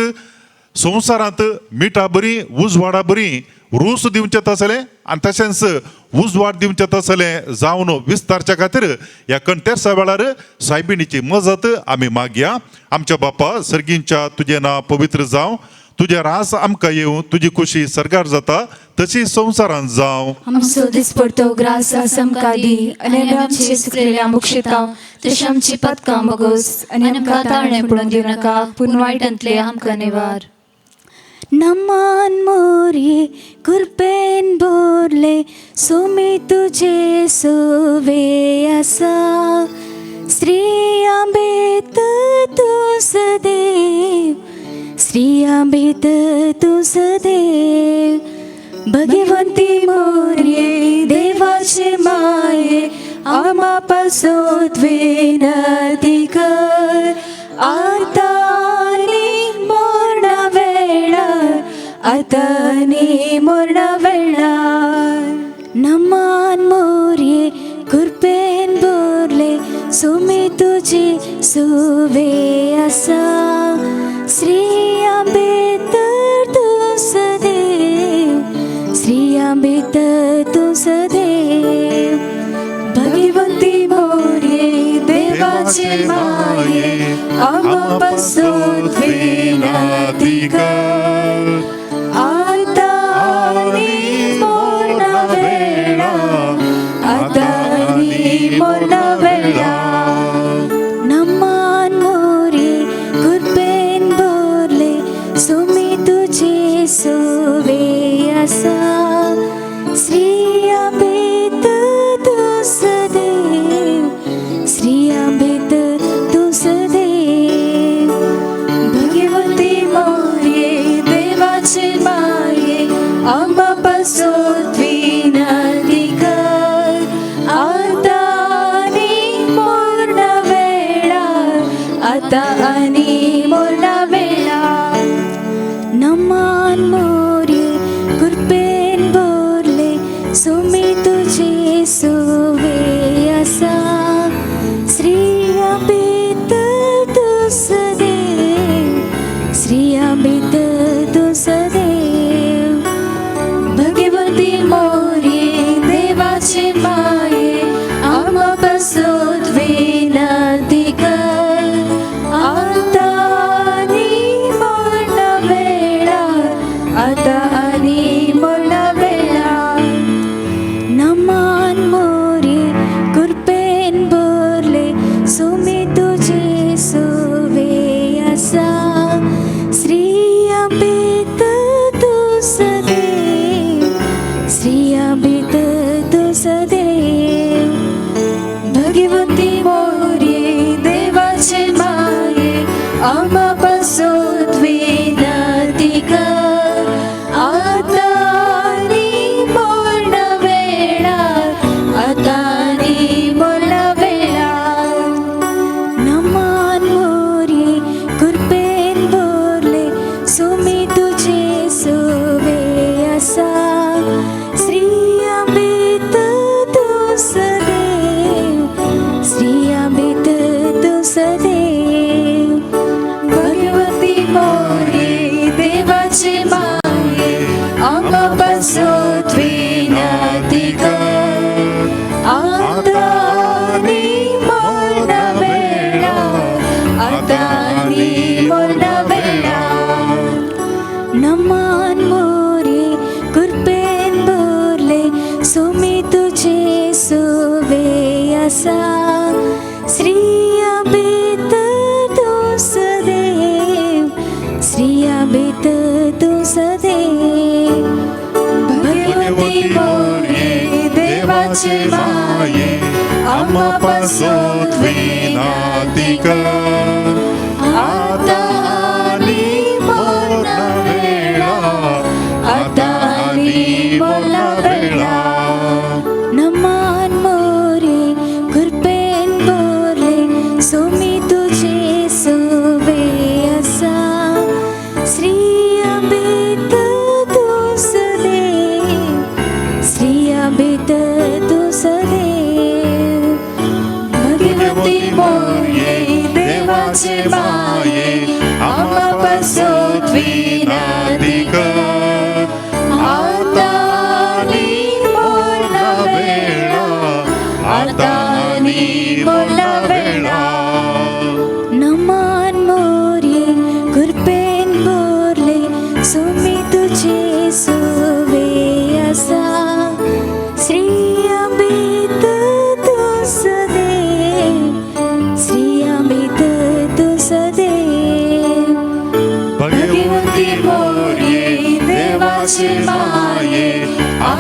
संवसारांत मिठा बरी उजवाडा बरी रूस दिवचें तसलें आनी तशेंच उजवाड दिवचें तसलें जावन विस्तारच्या खातीर ह्या कंटेस्टा वेळार सायबिणीची मजत आमी मागया. आमच्या बापा सर्गींच्या तुजें नांव पवित्र जावं, तुजे रास आमकां येवं, तुजी खुशी सरकार जाता तशी संवसारांत जावं. आमचो दिसपडतो ग्रास आमकां दी आनी आमची सुकलेल्या मुक्षितांव तशी आमची पदकां मोगोस आनी आमकां ताळणे पडून दिव नाका पूण वायटांतले आमकां निवार. नमान मोरये कृपेन बोरले सोमी तुजे सोवे आसा. श्री आंबेत तू सदेव, श्री आंबेत तू सदेव. भगवंती मोरये देवाचे माये आम्हा पासोत विनंती कर. आता नी मोरणा वेळार, आता नी मोरणा वेळार. नमान मोरये कृपेन बोरले सोमी तुजे सोवे आसा. श्री आंबेत तू सदेव, श्री आंबेत तू सदेव. भगवंती मोरये देवाचे माये आम्हा पासोत विनंती कर. आता नी मोरणा वेळार, आता नी मोरणा वेळार. नमान मोरये कृपेन बोरले सोमी तुजे सोवे आसा. श्री आंबेत तू सदेव, श्री आंबेत तू सदेव. भगवंती मोरये देवाचे माये आम्हा पासोत विनंती कर. आता नी मोरणा वेळार, आता आनी मोरणा वेळार. नमान मोरये कृपेन बोरले सोमी तुजे सोवे आसा. श्री आंबेत तू सदेव, श्री आंबेत तू सदेव. भगवंती मोरये देवाचे माये आम्हा पासोत विनंती कर. आता नी मोरणा वेळार, आता आनी मोरणा वेळार. नमान मोरये कृपेन बोरले सोमी तुजे सोवे आसा. श्री आंबेत तू सदेव, श्री आंबेत तू सदेव. भगवंती मोरये देवाचे माये आम्हा पासोत विनंती कर. आता नी मोरणा वेळार, आता नी मोरणा वेळार. नमान मोरये कृपेन बोरले सोमी तुजे सोवे आसा. श्री आंबेत तू सदेव, श्री आंबेत तू सदेव. भगवंती मोरये देवाचे माये आम्हा पासोत विनंती कर. आता नी मोरणा वेळार, आता नी मोरणा वेळार. नमान मोरये कृपेन बोरले सोमी तुजे सोवे आसा. श्री आंबेत तू सदेव, श्री आंबेत तू सदेव. भगवंती मोरये देवाचे माये आम्हा पासोत विनंती कर. आता नी मोरणा वेळार, आता नी मोरणा वेळार. नमान मोरये कृपेन बोरले सोमी तुजे सोवे आसा. श्री आंबेत तू सदेव, श्री आंबेत तू सदेव. भगवंती मोरये देवाचे माये आम्हा पासोत विनंती कर. आता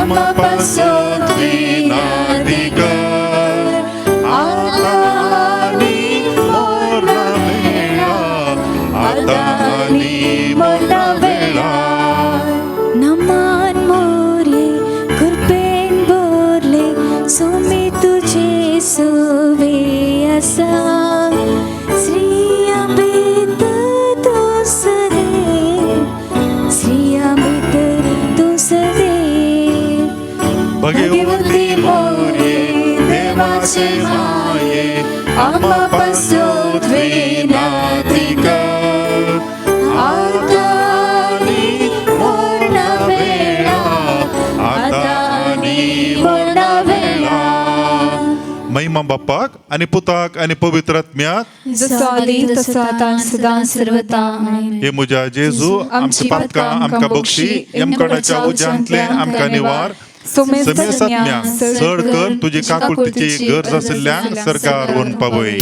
आम्हा पासोत विनंती कर आता आणि मरणा वेळा आता आणि मरणा वेळा नमान मोरे कृपेन बोरले सोमी तुझे सोवे असा श्रिया बेत तुसरे श्रिया बेत तुसरे भगवती मोरे देवाचे माये आम्हा पासोत विनंती कर आता आणि मरणा वेळा आता आणि मरणा वेळा महिमा बाप्पाक आणि पुताक आणि पवित्र आत्म्याक जसो आदी तसो आता सदां सर्वता आमेन. हे मुजा जेजू आमची पातकां आमकां बक्षी यमकडाच्या उज्यांतले आमकां निवार समेसत्म्या चड कर तुजी काकुळतीची गरज आशिल्ल्यांक सरकार व्हरून पावय.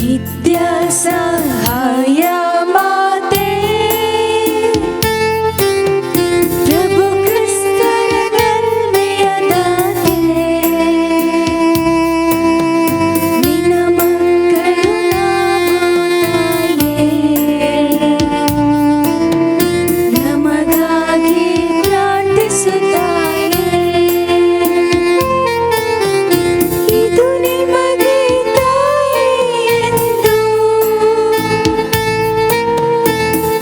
नित्य सहाया माते प्रभु क्रिस्तन में अदाते निनम करुणा बोलाये नमगागी प्राರ್ಥಿಸುತ್ತಾಯೆ ಇದು ನಿಮಗೆ ತಾಯಿಯೆಂದು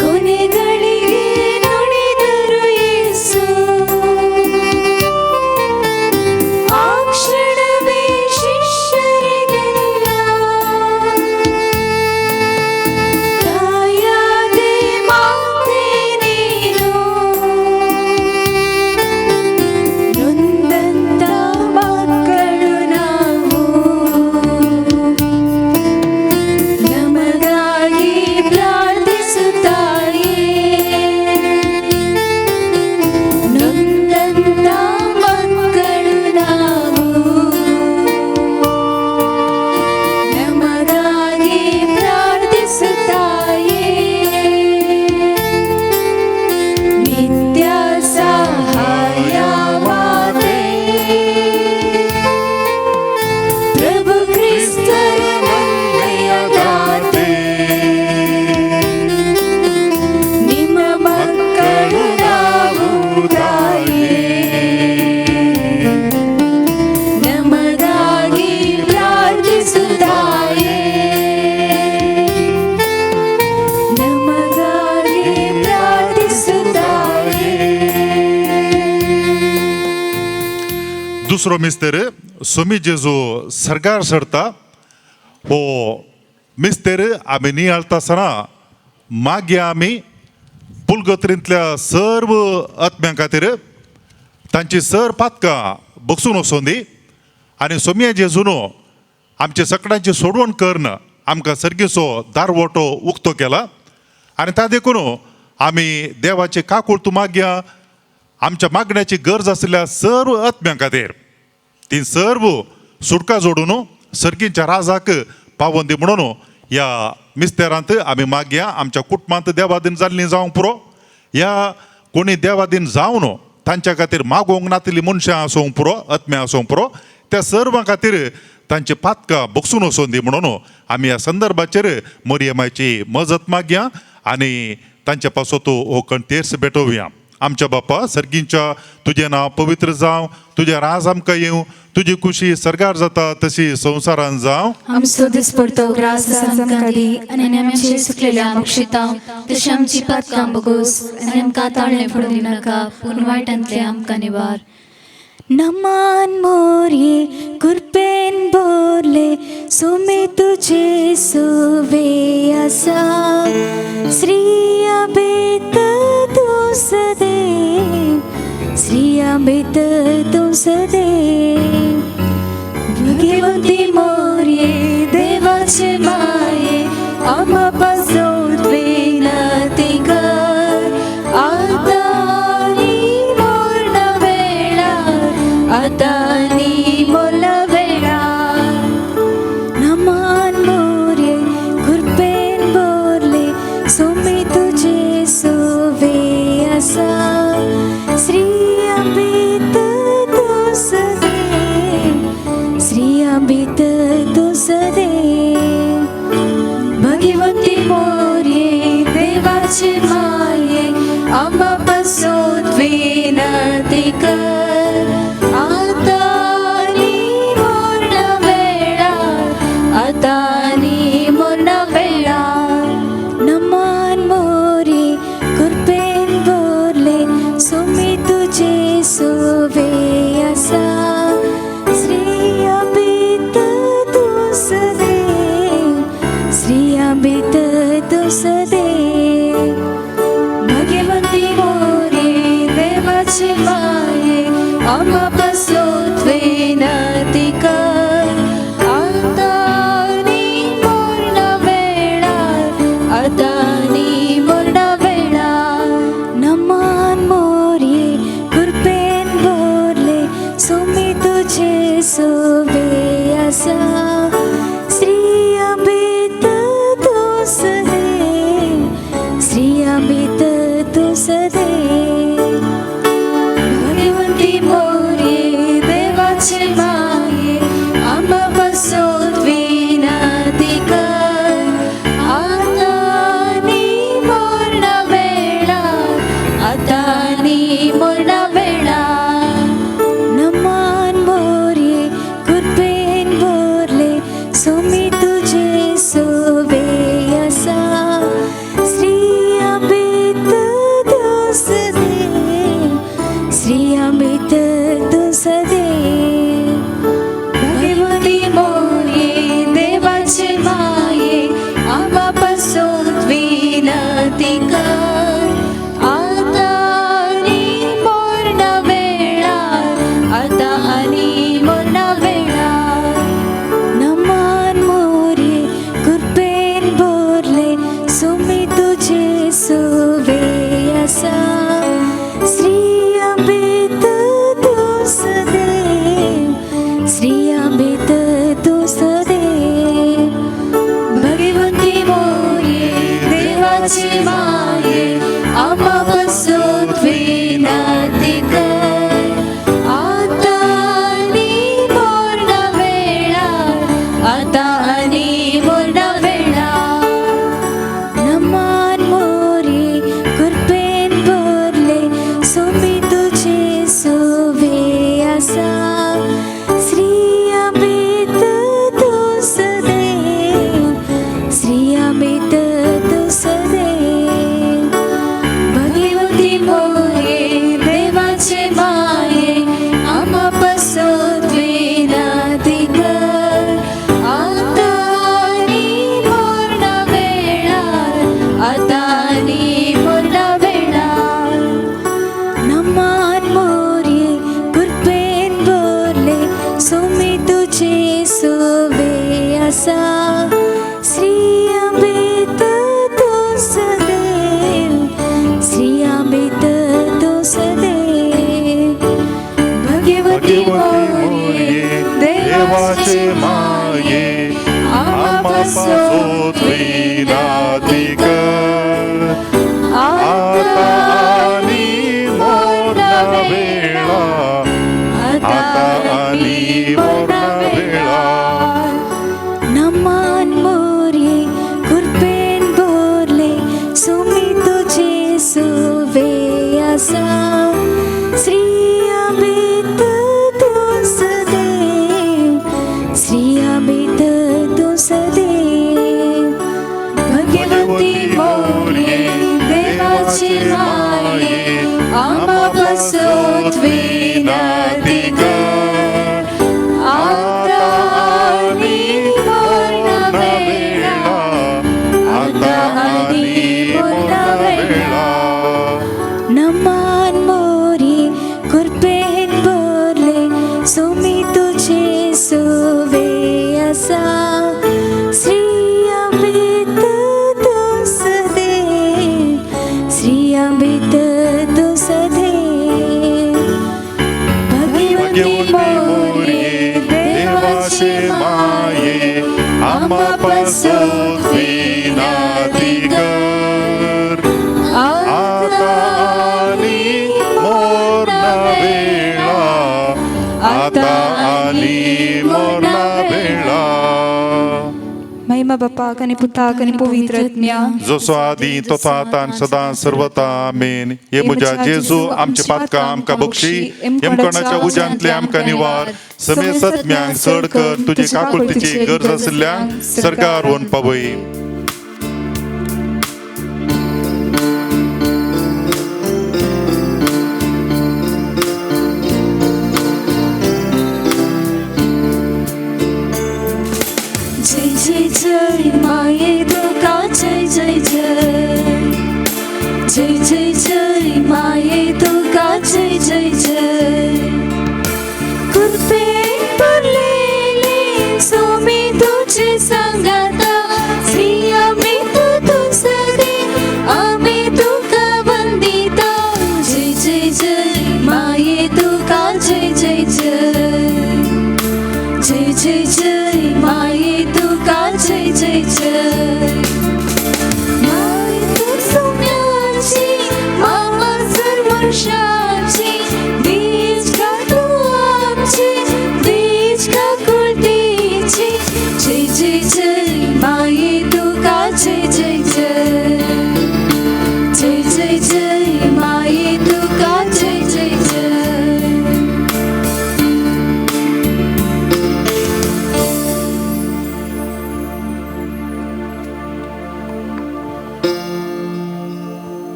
ಕೊನೆಗಳಿಗೆ ನುಡಿದರು ಯೇಸು ಆ ಕ್ಷಣವೇ ಶಿಷ್ಯರಿಗೆಲ್ಲ ತಾಯಾದೆ ಮಾತೆ ನೀನು ನೊಂದಂತ ಮಕ್ಕಳು ನಾವು ನಮಗಾಗಿ ಪ್ರಾರ್ಥಿಸುತ್ತಾಯೆ ನೊಂದಂತ ಮಕ್ಕಳು ನಾವು ನಮಗಾಗಿ ಪ್ರಾರ್ಥಿಸುತ್ತಾಯೆ ನಿತ್ಯ ಸಹಾಯ ಮಾತೆ ಪ್ರಭು ಕ್ರಿಸ್ತನ ನನ್ನೆಯ ದಾತೆ ನಿಮ್ಮ ಮಕ್ಕಳು ನಾವು ತಾಯೇ ನಮಗಾಗಿ ಪ್ರಾರ್ಥಿಸುತ್ತಾಯೆ ನಮಗಾಗಿ ಪ್ರಾರ್ಥಿಸುತ್ತಾಯೆ दुसरो मिस्तेर सोमी जेजू सरकार सरता हो मिस्तेर आमी नियाळता आसतना मागया आमी पुलगत्रींतल्या सर्व आत्म्यां खातीर तांची सर पातकां बगसून वसोंदी आनी सोमया जेजून आमचे सगळ्यांची सोडवण करन आमकां सर्गेचो दारवटो उक्तो केला आनी त्या देखून आमी देवाची काकुळत मागया आमच्या मागण्याची गरज आशिल्ल्या सर्व आत्म्यां खातीर ती सर्व सुटका जोडून सर्गींच्या राजाक पावोवन दी म्हणून ह्या मिस्तेरांत आमी मागया आमच्या कुटुंबांत देवादीन जाल्लीं जावंक पुरो ह्या कोणी देवादीन जावन तांच्या खातीर मागोवंक नातिल्लीं मनशां आसूंक पुरो आत्म्या आसूंक पुरो त्या सर्वां खातीर तांची पातकां बगसून वचोन दी म्हणून आमी ह्या संदर्भाचेर मरियमाची मजत मागया आनी तांच्या पासो तूं हो कणतेर्स भेटोवया. आमच्या बापा सर्गींच्या तुजें नांव पवित्र जावं तुजें राज आमकां येवं तुजी खुशी सरकार जाता तशी संवसारान जावं आमचो दिसपडतो ग्रास आमकां दी आनी आमचे सुकलेल्या मोक्षिता तशी आमची पातकां बगोस आनी आमकां ताळणे पडूं दिनाका पूण वायटांतले आमकां निवार. नमान मोरये कृपेन बोरले सोमे तुझे सोवे असा श्रिया बेत तुसदे श्रिया बेत तुसदे भगवती मोरये देवाचे माये आम्हा पासोत विनंती कर आता आणि मरणा देवाचे माये आम्हा पासून विनंती कर आता आणि मरण वेळार आता आणि मरण वेळार नमान मोरी कृपेन बोरले सोमी तुझे सोवे असा श्री अभित तुस देव श्री अभित तुस देव भगवंती मोरे देवाचे माये आम्हा पासून विनंती कर आता आणि मरण वेळार आता आणि मरण वेळार नमान मोरे कृपेन बोरले सोमी तुझे सोवे असा श्री अभित तुस देव श्री अभित तुस देव भगवंती मोरे देवाचे माये आम्हा पासून विनंती कर आता आणि मरण वेळार आता आणि मरण वेळार नमान मोरे कृपेन बोरले सोमी तुझे सोवे असा श्री अभित तुस देव श्री अभित तुस देव भगवती मोरे देवाचे माये आम्हा पासून विनंती कर आता आणि मरण वेळार आता आणि मरण वेळार नमान मोरे कृपेन बोरले सोमी तुझे सोवे असा श्री अभित तुस देव श्री अभित तुस देव भगवंती मोरे देवाचे माये आम्हा पासून विनंती कर आता आणि मरण वेळार आता आणि मरण वेळार नमान मोरे कृपेन बोरले सोमी तुझे सोवे असा श्री अभित तुस देव श्री अभित तुस देव भगवती मोरे देवाचे माये आम्हा पासून विनंती कर आता आणि मरण वेळार आता आणि मरण वेळार नमान मोरे कृपेन बोरले सोमी तुझे सोवे असा श्री अभित तुस देव श्री अभित तुस देव भगवती मोरे देवाचे माये आम्हा पासून विनंती कर आता आणि मरण वेळार आता आणि मरण वेळार नमान मोरे कृपेन बोरले सोमी तुझे सोवे असा श्री अभित तुस देव श्री अभित तुस देव भगवती मोरे देवाचे माये आम्हा पासून विनंती कर आता आणि मरण वेळार आता आणि मरण वेळार नमान मोरे कृपेन बोरले सोमी तुझे सोवे असा श्री अभित तुस देव श्री अभित तुस देव बापाक आनी पुताक आनी पवित्र आत्म्याक जसो आदी तसो आता आणि सदा सर्वता आमेन. ये म्हज्या जेजू आमचे पातकां आमकां बक्षी एमकणाच्या उज्यांतले आमकां निवार समे सत्म्यांक चड कर तुजे काकुळतीची गरज आशिल्ल्यांक सरकार व्हरून पावय. जय जय जय माये दुर्गा जय जय जय जय जय जय माये दुर्गा जय जय जय कृपे पडलेले सोमी तुझे सांगाता श्री आम्ही तुझे आम्ही तुका वंदिता जय जय जय माये दुर्गा जय जय जय जय जय जय माये दुर्गा जय जय जय माये तू सौम्याची मामा सर्वशाची बीज का तू आमची बीज का कुळतीची जय जय जय माये दुर्गा जय जय जय जय जय जय माये दुर्गा जय जय जय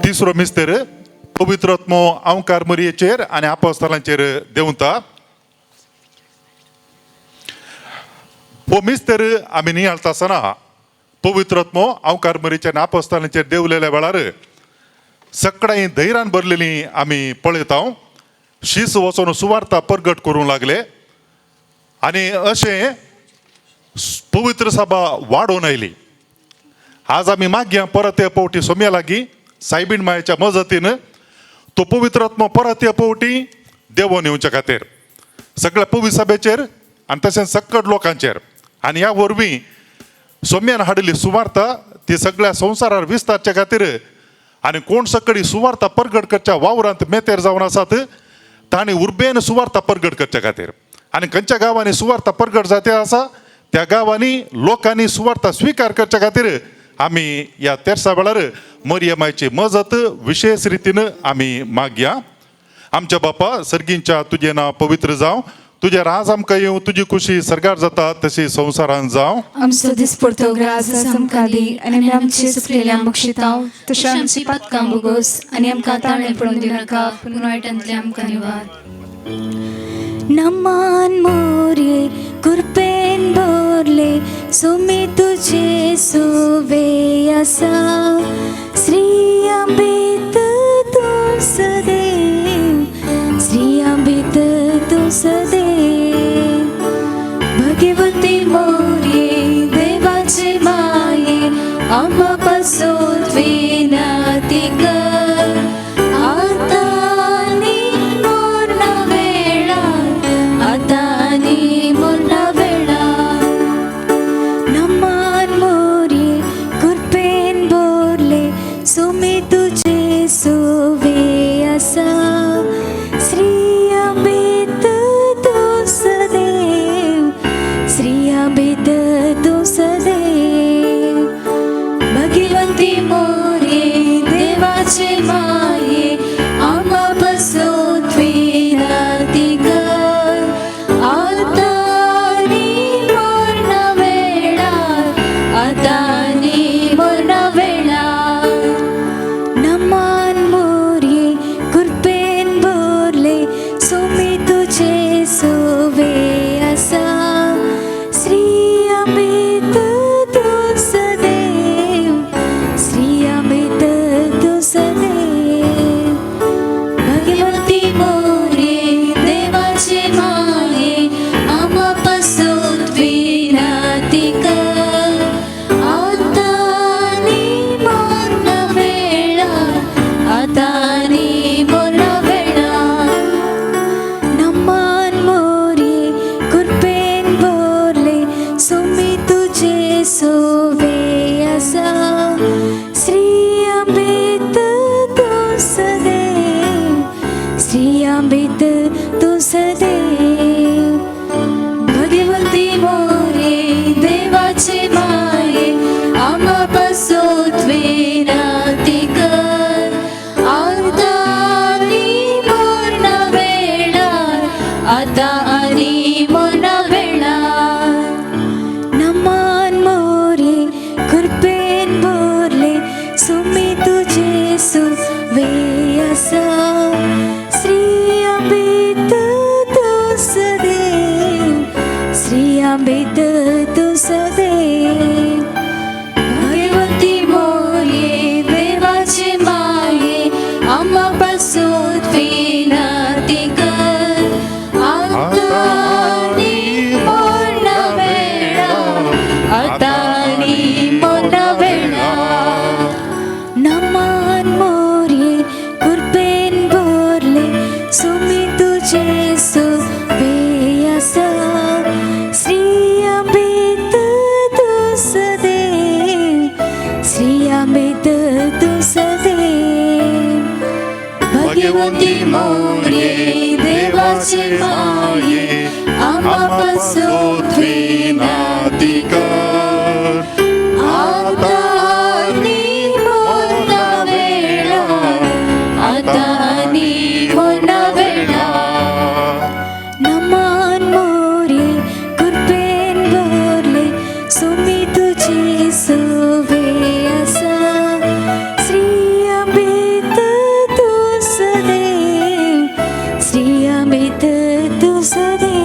तिसरो मिस्तेर पवित्र आत्मो अवकार मरियेचेर आनी आपोस्तलांचेर देंवता. हो मिस्तेर आमी नियाळटा आसतना पवित्र आत्मो अवकार मरियेचेर आनी आपोस्तलांचेर देंवलेल्या वेळार सगळ्यांनी धैर्यान भरलेली आमी पळयता. शीस वचून सुवार्ता परगट करूंक लागले आनी अशें पवित्र सभा वाडोवन आयली. आज आमी मागया परत हे पावटी सोम्या लागीं सायबीण मायेच्या मजतीन तो पवित्र आत्मो परत हे पावटी देवून येवच्या खातीर सगळ्या पवित्र सभेचेर आनी तशेंच सक्कट लोकांचेर आनी ह्या वरवीं सोम्यान हाडिल्ली सुवार्ता ती सगळ्या संवसारार विस्तारच्या खातीर आनी कोण सकळी सुवार्ता परगट करच्या वावरांत मेतेर जावन आसात तांणी उर्बेन सुवार्ता परगट करच्या खातीर आनी खंयच्या गांवांनी सुवार्ता परगट जाते आसा त्या गांवांनी लोकांनी सुवार्ता स्विकार करच्या खातीर आमी ह्या तेरसा वेळार मरियमाची मजत विशेष रितीन आमी मागया. आमच्या बापा सर्गींच्या तुजें नांव पवित्र जावं तुजें राज आमकां येवं तुजी खुशी सरकार जाता तशी संवसारांत जावं. आमचो दिसपडतो ग्रास आमकां दी आनी आमचे सुकलेल्या बक्षितांव तशें आमची पातकां बोगोस आनी आमकां ताळें पडून दिनाका पूण वायटांतले आमकां निवार. नमान मोरये कृपेन भरले सोमी तुझे सोवे आसा श्री आंबेत तू सदैव श्री आंबेत तू सदैव भगवती मोरये देवाचे माये आम्हा पासून विनंती कर आता नी मोरना वेळा आता नी मोरना वेळा. नमान मोरये कृपेन भरले सोमी तुझे सोवे आसा श्री आंबेत तू सदैव श्री आंबेत तू सदैव भगवती मोरये देवाचे माये आम्हा पासून विनंती कर आता नी मोरना वेळा आता नी मोरना वेळा. नमान मोरये कृपेन भरले सोमी तुझे सोवे आसा श्री आंबेत तू सदैव श्री आंबेत तू सदैव भगवती मोरये देवाचे माये आम्हा पासून विनंती कर आता मोरे देवाचे माये आम्हापासून विनंती कर आता आणि मोना वेळा आता आणि मोना वेळा नमान मोरे कृपेन भरले सुमी तुझी सुवे असा श्री अमित तू सदैव श्री अमित तू सदैव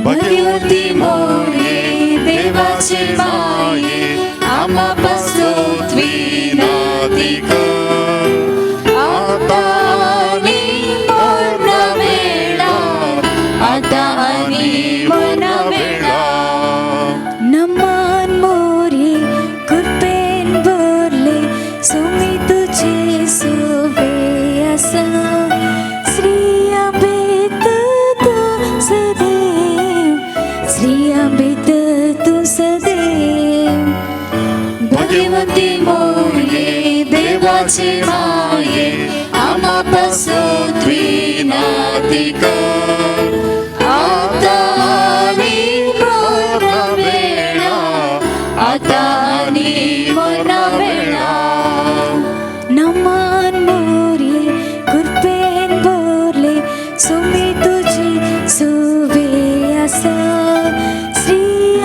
भगवती मोरे देवाचे माये आम्हापासून विनंती कर आता आणि मोना वेळा आता आणि मोना वेळा नमान मोरे कृपेन भरले सुमी तुझे सुवे असा श्री अमित तू सदैव श्री अमित तू सदैव भगवती मोरे देवाचे माये आम्हापासून विनंती कर आता आणि मोना वेळा आता आणि मोना वेळा नमान मोरे कृपेन भरले सुमी तुझी सुवे असा श्री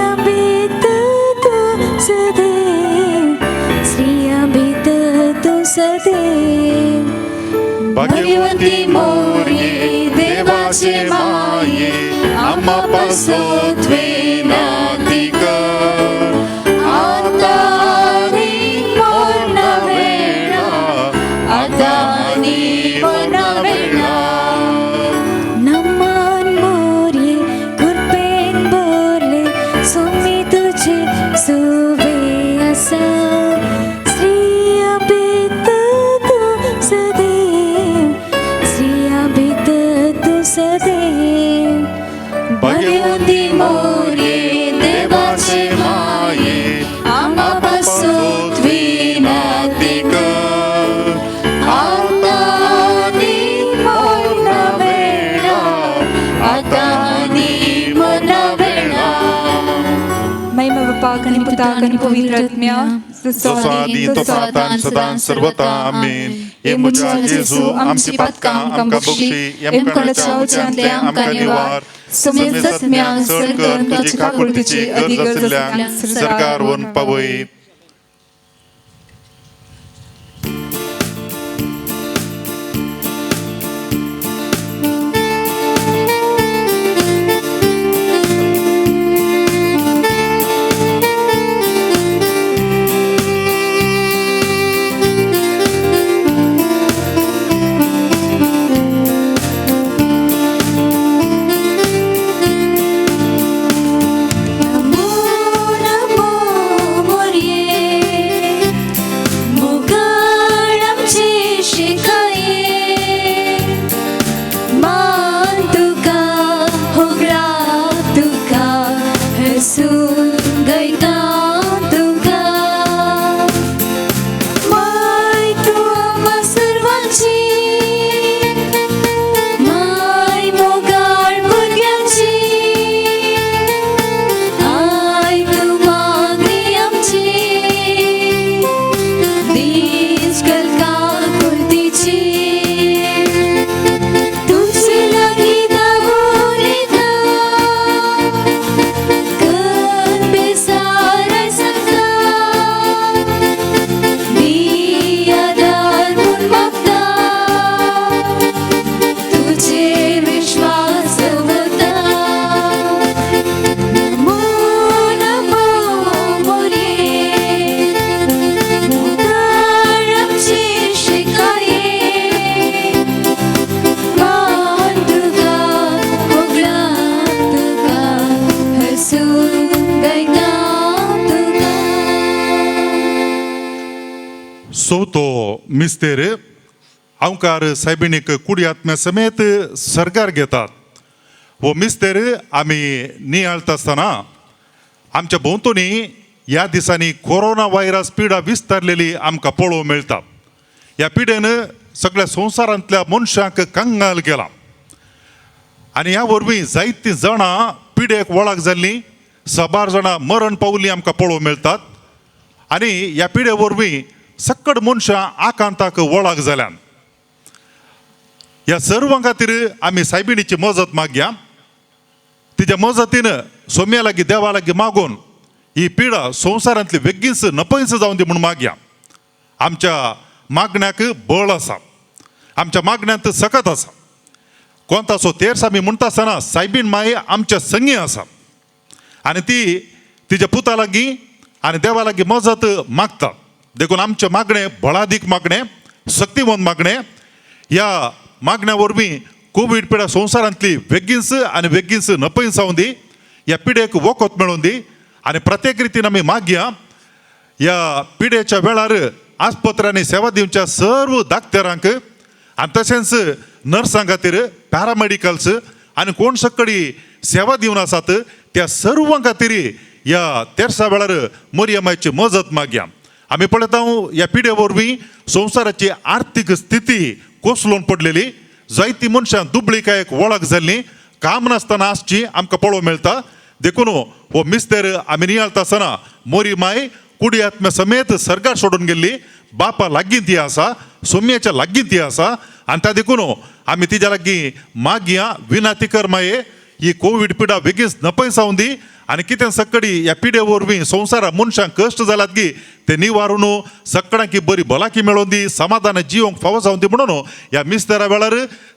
अमित तू सदैव श्री अमित तू सदैव भगवती मोरे देवाचे माये आम्हापासून विनंती कर आता आणि मोना वेळा आता आणि मोना वेळा नमान मोरे कृपेन भरले सुमी तुझे सुवे असा श्री अमित तू सदैव श्री अमित तू सदैव भगवती मोरे देवाचे माये आम्हापासून विनंती कर आता आणि मोना वेळा आता आणि मोना वेळा महिमा बाप्पा आणि पुता आणि पवित्र आत्म्या सोसादी तो सातान सदान सर्वता आमेन ये मुझा येसू आमची पातका आमका बक्षी एम कळचाव जानते आमका निवार समेत सत्म्या सरकर तुझी काकुळतीची अधिगरजल्या सरकार वन पवई सोतो मिस्तेर अवकार सायबिणीक कुडी आत्म्या समेत सरकार घेतात व मिस्तेर आम्ही नियाळत असताना आमच्या भोवतणी ह्या दिसांनी कोरोना व्हायरस पिडा विस्तारलेली आमकां पळोवंक मेळटा. ह्या पिडेन सगळ्या संवसारांतल्या मनशांक कंगाल केला आनी ह्या वरवीं जायतीं जाणां पिडेक वळख जाल्लीं 6-12 जाणां मरण पावलीं आमकां पळोवंक मेळटात आनी ह्या पिडे वरवीं सकट मनशां आकांताक वळख जाल्यान ह्या सर्वां खातीर आमी सायबिणीची मजत मागया तिच्या मजतीन सोम्या लागीं देवा लागीं मागून ही पिडा संवसारांतली बेगीनच नपयस जावन दी म्हूण मागया आमच्या मागण्याक बळ आसा आमच्या मागण्यांत सकत आसा कोंताचो तेर्स आमी म्हणटा आसतना सायबीण माय आमच्या संगी आसा आनी ती तिच्या पुता लागीं आनी देवा लागीं मजत मागता देखून आमचें मागणें बळादीक मागणें शक्तिवंत मागणें ह्या मागण्या वरवीं कोवीड पिडा संवसारांतली बेगीनच आनी बेगीनच नपयस जावन दी ह्या पिडेक वखद मेळोवन दी आनी प्रत्येक रितीन आमी मागया ह्या पिडेच्या वेळार आस्पत्र्यांनी सेवा दिवच्या सर्व दाक्तेरांक आनी तशेंच नर्सां खातीर पॅरामेडिकल्स आनी कोण सकडी सेवा दिवन आसात त्या सर्वां खातीर ह्या तेर्सा वेळार मोरयमाची मजत मागया आमी पळयता ह्या पिडे वरवीं संवसाराची आर्थीक स्थिती कोसळून पडलेली जायतीं मनशां दुबळीकायेक वळख जाल्लीं काम नासतना आसची आमकां पळोवंक मेळटा देखून हो मिस्तेर आमी नियाळटा आसतना मोरी माय कुडी आत्म्या समेत सरकार सोडून गेल्ली बापा लागीं ती आसा सोम्याच्या लागीं ती आसा आनी त्या देखून आमी तिच्या लागीं मागया विनाती कर माये ही कोवीड पिडा बेगीन नपयस जावन दी आनी कितें सकडी ह्या पिडे वरवीं संवसारा मनशांक कश्ट जाल्यात की ते निवारून सगळ्यांक बरी भलायकी मेळोवन दी समाधान जिवंक फावो जावन दी म्हणून ह्या मिस्तेरा वेळार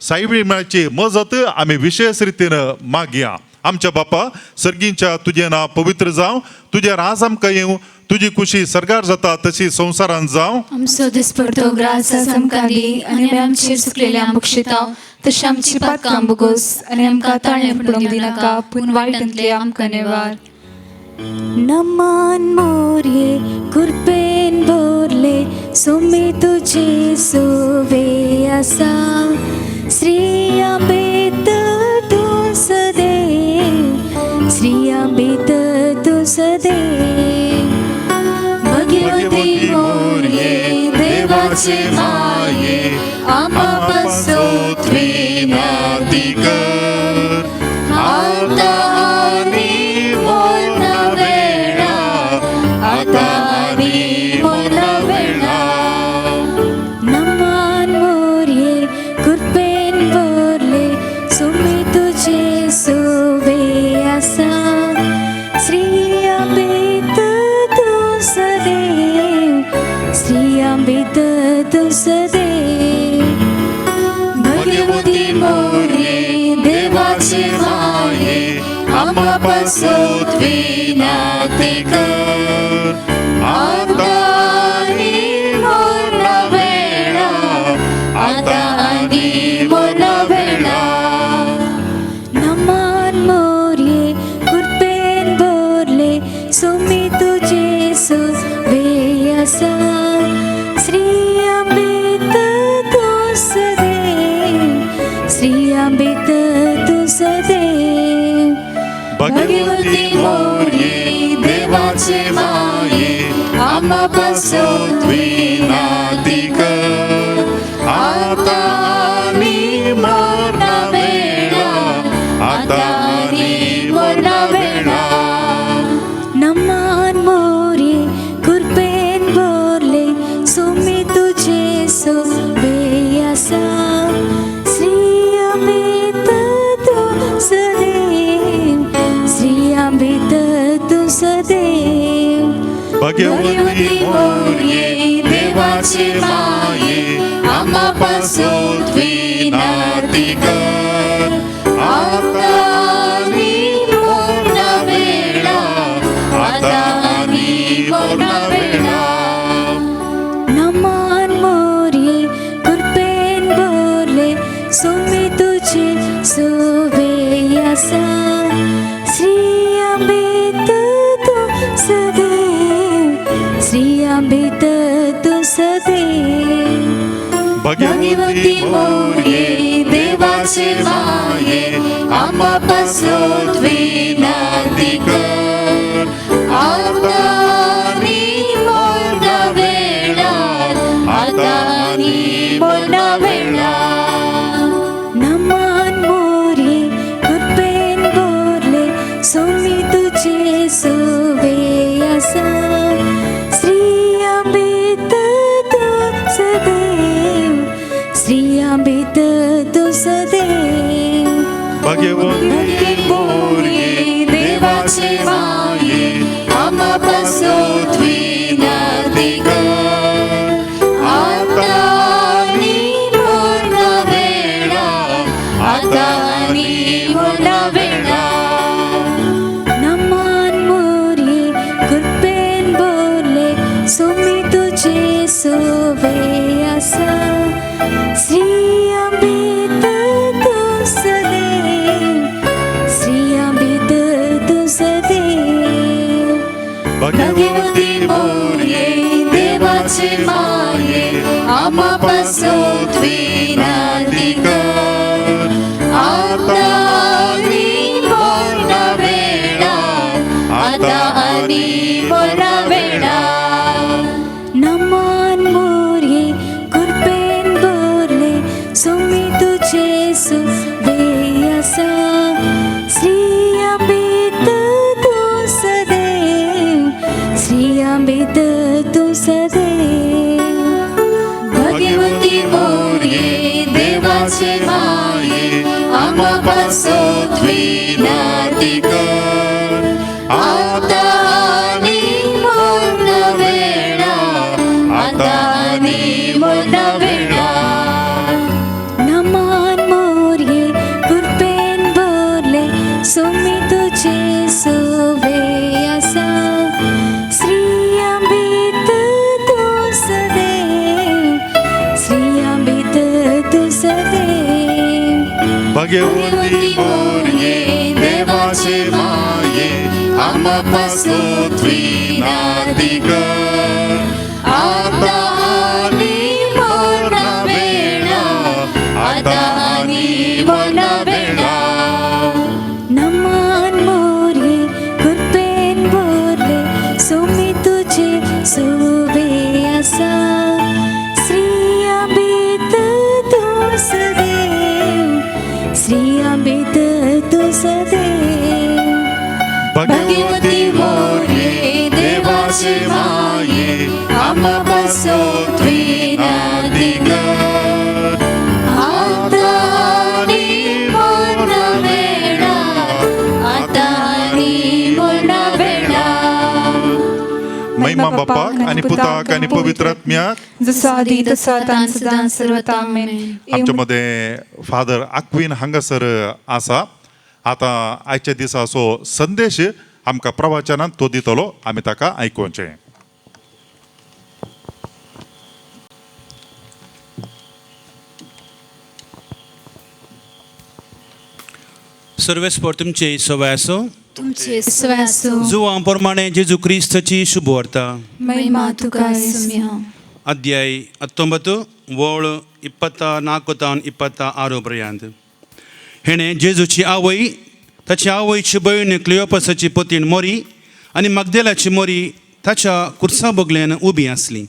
सायबीणाची मजत आमी विशेष रितीन मागया आमच्या बापा सर्गींच्या तुजें नांव पवित्र जावं तुजें राज आमकां येवं तुजी खुशी सरकार जाता तशी संवसारांत जावं आमचो दिसपडतो ग्रास आमकां दी आनी आमी आमचेर सुकलेल्या बक्षिता तशी आमची पातकां बोगोस आनी आमकां ताळें पडोवंक दिनाका पूण वायटांतले आमकां नेवार नमन मोरये कृपेन भरले सोमी तुझे सोवे आसा श्री अंबेत तू सदैव श्री अंबेत तू सदैव भगवती मोरये देवाचे माये आम्हा पासोत विनंती कर आता आणि मोना वेळा आता आणि मोना वेळा नमन मोरये कृपेन भरले सोमी तुझे सोवे आसा श्री अंबेत तू सदैव श्री अंबेत तू सदैव भगवती मोरये देवाचे माये आम्हा पासोत विनंती कर आता आणि मोना वेळा आता आणि मोना वेळा नमन मोरये कृपेन भरले सोमी तुझे सोवे आसा श्री अंबेत तू सदैव श्री अंबेत तू सदैव भगवती मोरये देवाचे माये आम्हा पासोत विनंती कर आता आणि मोना वेळा आता आणि मोना वेळा नमन मोरये कृपेन भरले सोमी तुझे सोवे आसा श्री अंबेत तू सदैव श्री अंबेत तू सदैव भगवती मोरये देवाचे माये आम्हा पासोत विनंती कर आता आणि मोना वेळा आता आणि मोना वेळा नमन मोरये कृपेन भरले सोमी तुझे सोवे आसा श्री अंबेत तू सदैव श्री अंबेत तू सदैव भगवती मोरये देवाचे माये आम्हा पासोत विनंती कर आता आणि मोना वेळा आता आणि मोना सोवे आसा श्री अंबेत तुझ देव श्री अंबेत तुझ देव भाग्यवती मोरये देवाचे माये आम्हा पासून विनंती कर आता आणि मरणा वेळात आता आणि मरणा वेळात नमान मोरये कृपेन बोरले सोमी तुझे सोवे आसा श्री अंबेत तुझ देव श्री अंबेत तुझ देव भाग्यवती मोरये देवाचे माये आम्हा पासून विनंती कर आता आणि मरणा वेळात आता आणि मरणा वेळात नमान मोरये कृपेन बोरले सोमी तुझे सोवे आसा श्री अंबेत तुझ देव श्री अंबेत तुझ देव भाग्यवती मोरये देवाचे माये आम्हा पासून विनंती कर आता आणि मरणा वेळात आता आणि मरणा वेळात नमान मोरये कृपेन बोरले सोमी तुझे सोवे आसा श्री अंबेत तुझ देव श्री अंबेत तुझ देव भाग्यवती मोरये देवाचे माये आम्हा पासून विनंती कर आता आणि मरणा वेळात आता आणि मरणा वेळात महिमा बापाक आणि पुताक आणि पवित्र आत्म्याक जसं आधी तसं आता आणि सदां सर्वथा आमेन. आमच्यामध्ये फादर आक्विन हांगासर आसा. आता आयच्या दिसा असो संदेश आमकां प्रवचनांत तो दितलो, आमी ताका आयकुचें. सर्वेस्पर तुमचे सवय असो. तुमचे स्वासो जुवां प्रमाणे जेजू क्रिस्ताची शुभवार्ता. महिमा तुका येसुमिया. ಅಧ್ಯಾಯ 19 वळ 24-26 पर्यंत. हेणे जेजूची आवय, ताची आवयची भयण क्लिओपासाची पतीण मोरी आनी मगदेलाची मोरी ताच्या कुर्सा बगल्यान उबी आसली.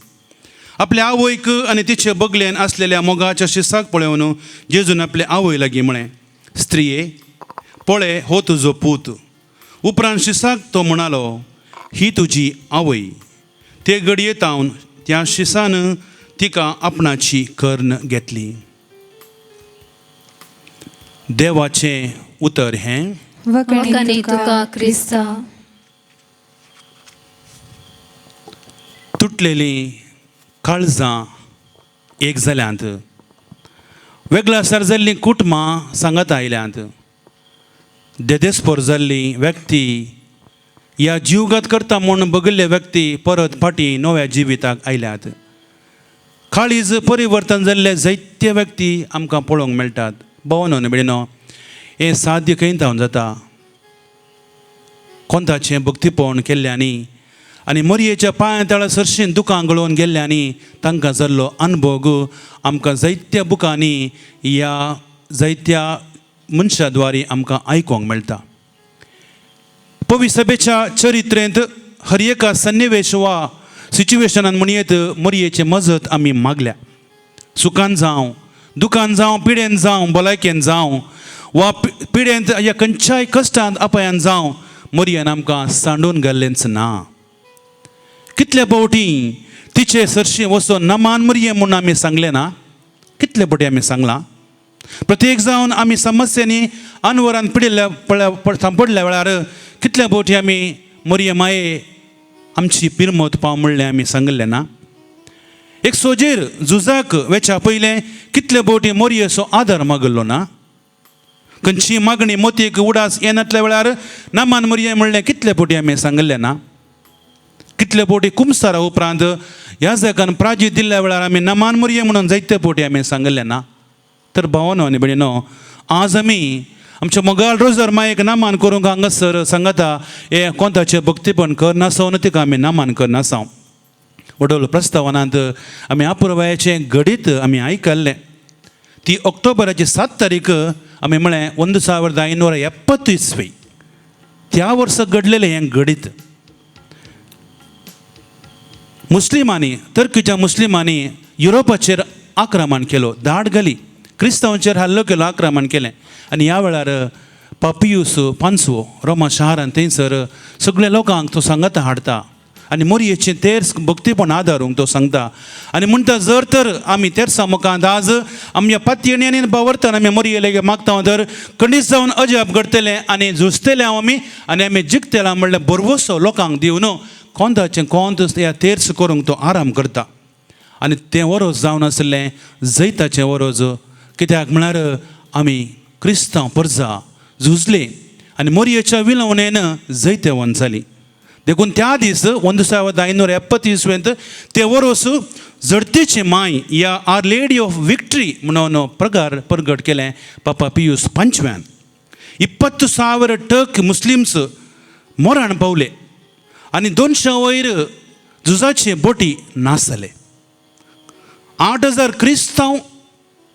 आपल्या आवयक आनी तिचे बगल्यान आसलेल्या मोगाच्या शिसाक पळोवन जेजून आपल्या आवय लागीं म्हळें, स्त्रिये पळय हो तुजो पूत. उपरांत शिसाक तो म्हणालो, ही तुजी आवय. ते घडयेतावन त्या शिसान तिका आपणाची कर्ण घेतली. देवाचें उतर हें. वखणी तुका क्रिस्ता. तुटलेली काळजां एक जाल्यांत, वेगळासार जाल्लीं कुटुंबां सांगात आयल्यांत, देदेस्पर जाल्ली व्यक्ती, ह्या जीवघात करता म्हूण बगिल्ले व्यक्ती परत फाटी नव्या जिविताक आयल्यात. काळीज परिवर्तन जाल्ले जायते व्यक्ती आमकां पळोवंक मेळटात. भवनो बिडनो हें साध्य खंय जावन जाता. कोंताचें भक्तीपण केल्ल्यांनी आनी मरयेच्या पांया तळा सरशीन दुकां गळोवन गेल्ल्यांनी तांकां जाल्लो अनुभव आमकां जायत्या बुकांनी ह्या जायत्या मनशा द्वारे आमकां आयकूंक मेळटा. पवित्र सभेच्या चरित्रेंत हर एका सन्निवेश वा सिच्युएशनान म्हणयेत मरयेचें मजत आमी मागल्या. सुखान जावं, दुखान जावं, पिडेन जावं, भलायकेन जावं वा पिडेंत या खंयच्याय कश्टांत अपयान जावं, मरयेन आमकां सांडून घाल्लेंच ना. कितले फावटी तिचे सरशी वचून नमान मरये म्हूण आमी सांगलें ना? कितले फावटी आमी सांगलां? प्रत्येक जावन आमी समस्यांनी अनवरान पडल्या वेळार कितल्या फावटी आमी मरये माये आमची पिरमत पाव म्हणलें आमी सांगलें ना? एक सोजेर झुजाक वेच्या पयलें कितले फावटी मरयेचो आदार मागल्लो ना? खंयची मागणी मोतीक उडास येनातल्या वेळार नमान मरये म्हणलें कितले फावटी आमी सांगलें ना? कितले पोटी कुमसारा उपरांत ह्या जागान प्राजी दिल्ल्या वेळार आमी नमान मोरये म्हणून जायते पोटी आमी सांगलें ना. तर भावानो आनी भयणीनो, आज आमी आमच्या मोगाल रोजर मायेक नामान करूंक हांगासर सांगता हे कोंताचें भक्तीपण करना सावन तिका आमी नामान करना साव. वडोल प्रस्तावनांत आमी अपुरवायाचें घडीत आमी आयकल्लें. ती ऑक्टोबराची 7 तारीख आमी म्हळें 1970 त्या वर्सा घडलेलें हें घडीत. मुस्लिमांनी, टर्कीच्या मुस्लिमांनी युरोपाचेर आक्रमण केलो, धाड घाली, क्रिस्तांवांचेर हल्लो केलो, आक्रमण केलें. आनी ह्या वेळार पापियूस पांचवो रोमा शारान थंयसर सगळ्या लोकांक तो सांगता हाडटा आनी मोरयेचें तेर्स भक्तीपण आदारूंक तो सांगता. आनी म्हणटा जर तर आमी तेर्सा मुखांत आज आमच्या पातयेणी बावरतना आमी मोरयेले मागता तर खंडीत जावन अजाप घडटलें आनी झुजतले हांव आनी आमी जिखतले म्हणल्यार बरवसो लोकांक दिवन कोंताचें कोंत ह्या तेर्स करूंक तो आराम करता. आनी तें वरोज जावन आसलें जैताचें वरोज. कित्याक म्हळ्यार आमी क्रिस्तांव परजा झुजले आनी मोरयेच्या विलवणेन जैते वन जाली. देखून त्या दीस 1970 ते वरोस जडतेची माय ह्या आर लेडी ऑफ विक्ट्री म्हणून प्रगट केलें पापा पियूस पांचव्यान. 20,000 टर्क मुस्लिम्स मोराण पावले आनी 200 वयर झुजाचे बोटी नास जाले. 8,000 क्रिस्तांव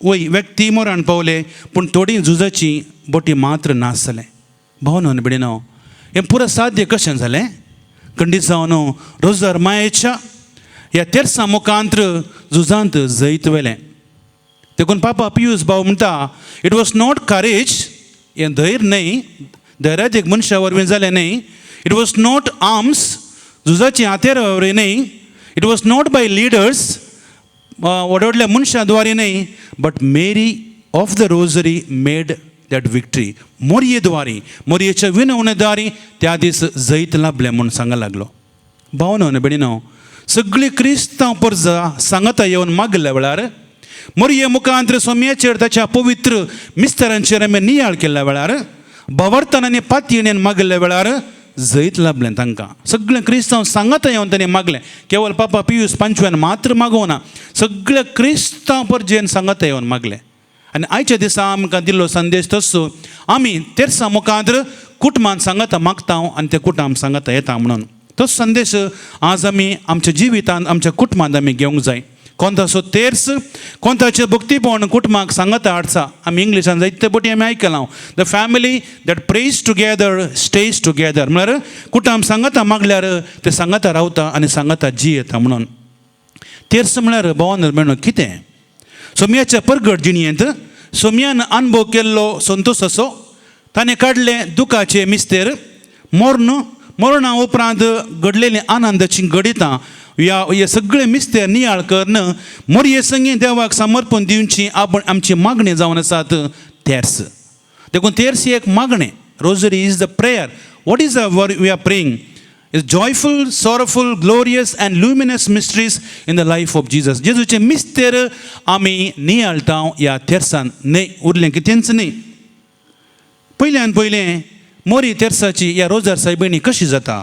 व्यक्ती मोराण पावले पूण थोडी झुजाची बोटी मात्र नास जाले. भावनो आनी भयणीनो, हें पुरो साध्य कशें जालें? खंडीत जावन रोजर मायेच्या ह्या तेर्सा मुखांत्र झुजांत जैत वेलें. देखून पापा पियूस भाव म्हणटा इट वॉज नॉट करेज, हें धैर्य न्हय, धैर्यात एक मनशा वरवीं जालें न्हय. इट वॉज नॉट आर्म्स, झुजाची हातेर वरवीं न्हय. It was not by leaders, व्हडल्या मनशां द्वारे न्हय, but Mary of the rosary made that victory. मोरये द्वारे, मोरयेच्या विनवणे द्वारे त्या दीस जैत लाभलें म्हणून सांगा लागलो. भावनो आनी भयणीनो, सगळीं क्रिस्तांव परजा सांगता येवन मागल्या वेळार मोरये मुखांत्र सोम्याचेर ताच्या पवित्र मिस्तरांचेर आमी नियाळ केल्ल्या वेळार भावार्थान आनी पातयेणेन मागल्या वेळार जैत लाभलें तांकां. सगळे क्रिस्तांव सांगता येवन ताणें मागलें. केवळ पापा पियूस पांचव्यान मात्र मागोवना, सगळे क्रिस्तांव परजेन सांगता येवन मागलें. आनी आयच्या दिसा आमकां दिल्लो संदेश तसो आमी तेर्सा मुखांत्र कुटुंबान सांगता मागता आनी त्या कुटुंबान सांगता येता म्हणून. तोच संदेश आज आमी आमच्या जिवितांत आमच्या कुटुंबांत आमी घेवंक जाय. कोंताचो तेर्स, कोंताचें भक्तीपण कुटुंबाक सांगता हाडचा. आमी इंग्लिशान जायते बोटी आमी आयकलां. The family that praise together stage together. म्हळ्यार कुटुंब सांगता मागल्यार ते सांगता रावता आनी सांगता जी येता म्हणून. तेर्स म्हळ्यार भावान म्हणून कितें? सोम्याच्या परगट जिणयेंत सोम्यान अनुभव केल्लो संतोश असो, ताणें काडलें दुखाचें मिस्तेर, मरणा उपरांत घडलेलीं आनंदाचीं गडितां, हे सगळे मिस्तेर नियाळ करन मोरये संगी देवाक समर्पण दिवची आमची मागणी जावन आसात तेर्स. देखून तेर्स ही एक मागणें. Rosary is the prayer. What is we are praying? is joyful, sorrowful, glorious and luminous mysteries in the life of Jesus. जेजूचे मिस्तेर आमी नियाळटाव ह्या तेर्सान. न्हय उरलें कितेंच न्हय. पयल्यान पयलें मोरी तेर्साची ह्या रोजार सायबिणी कशी जाता?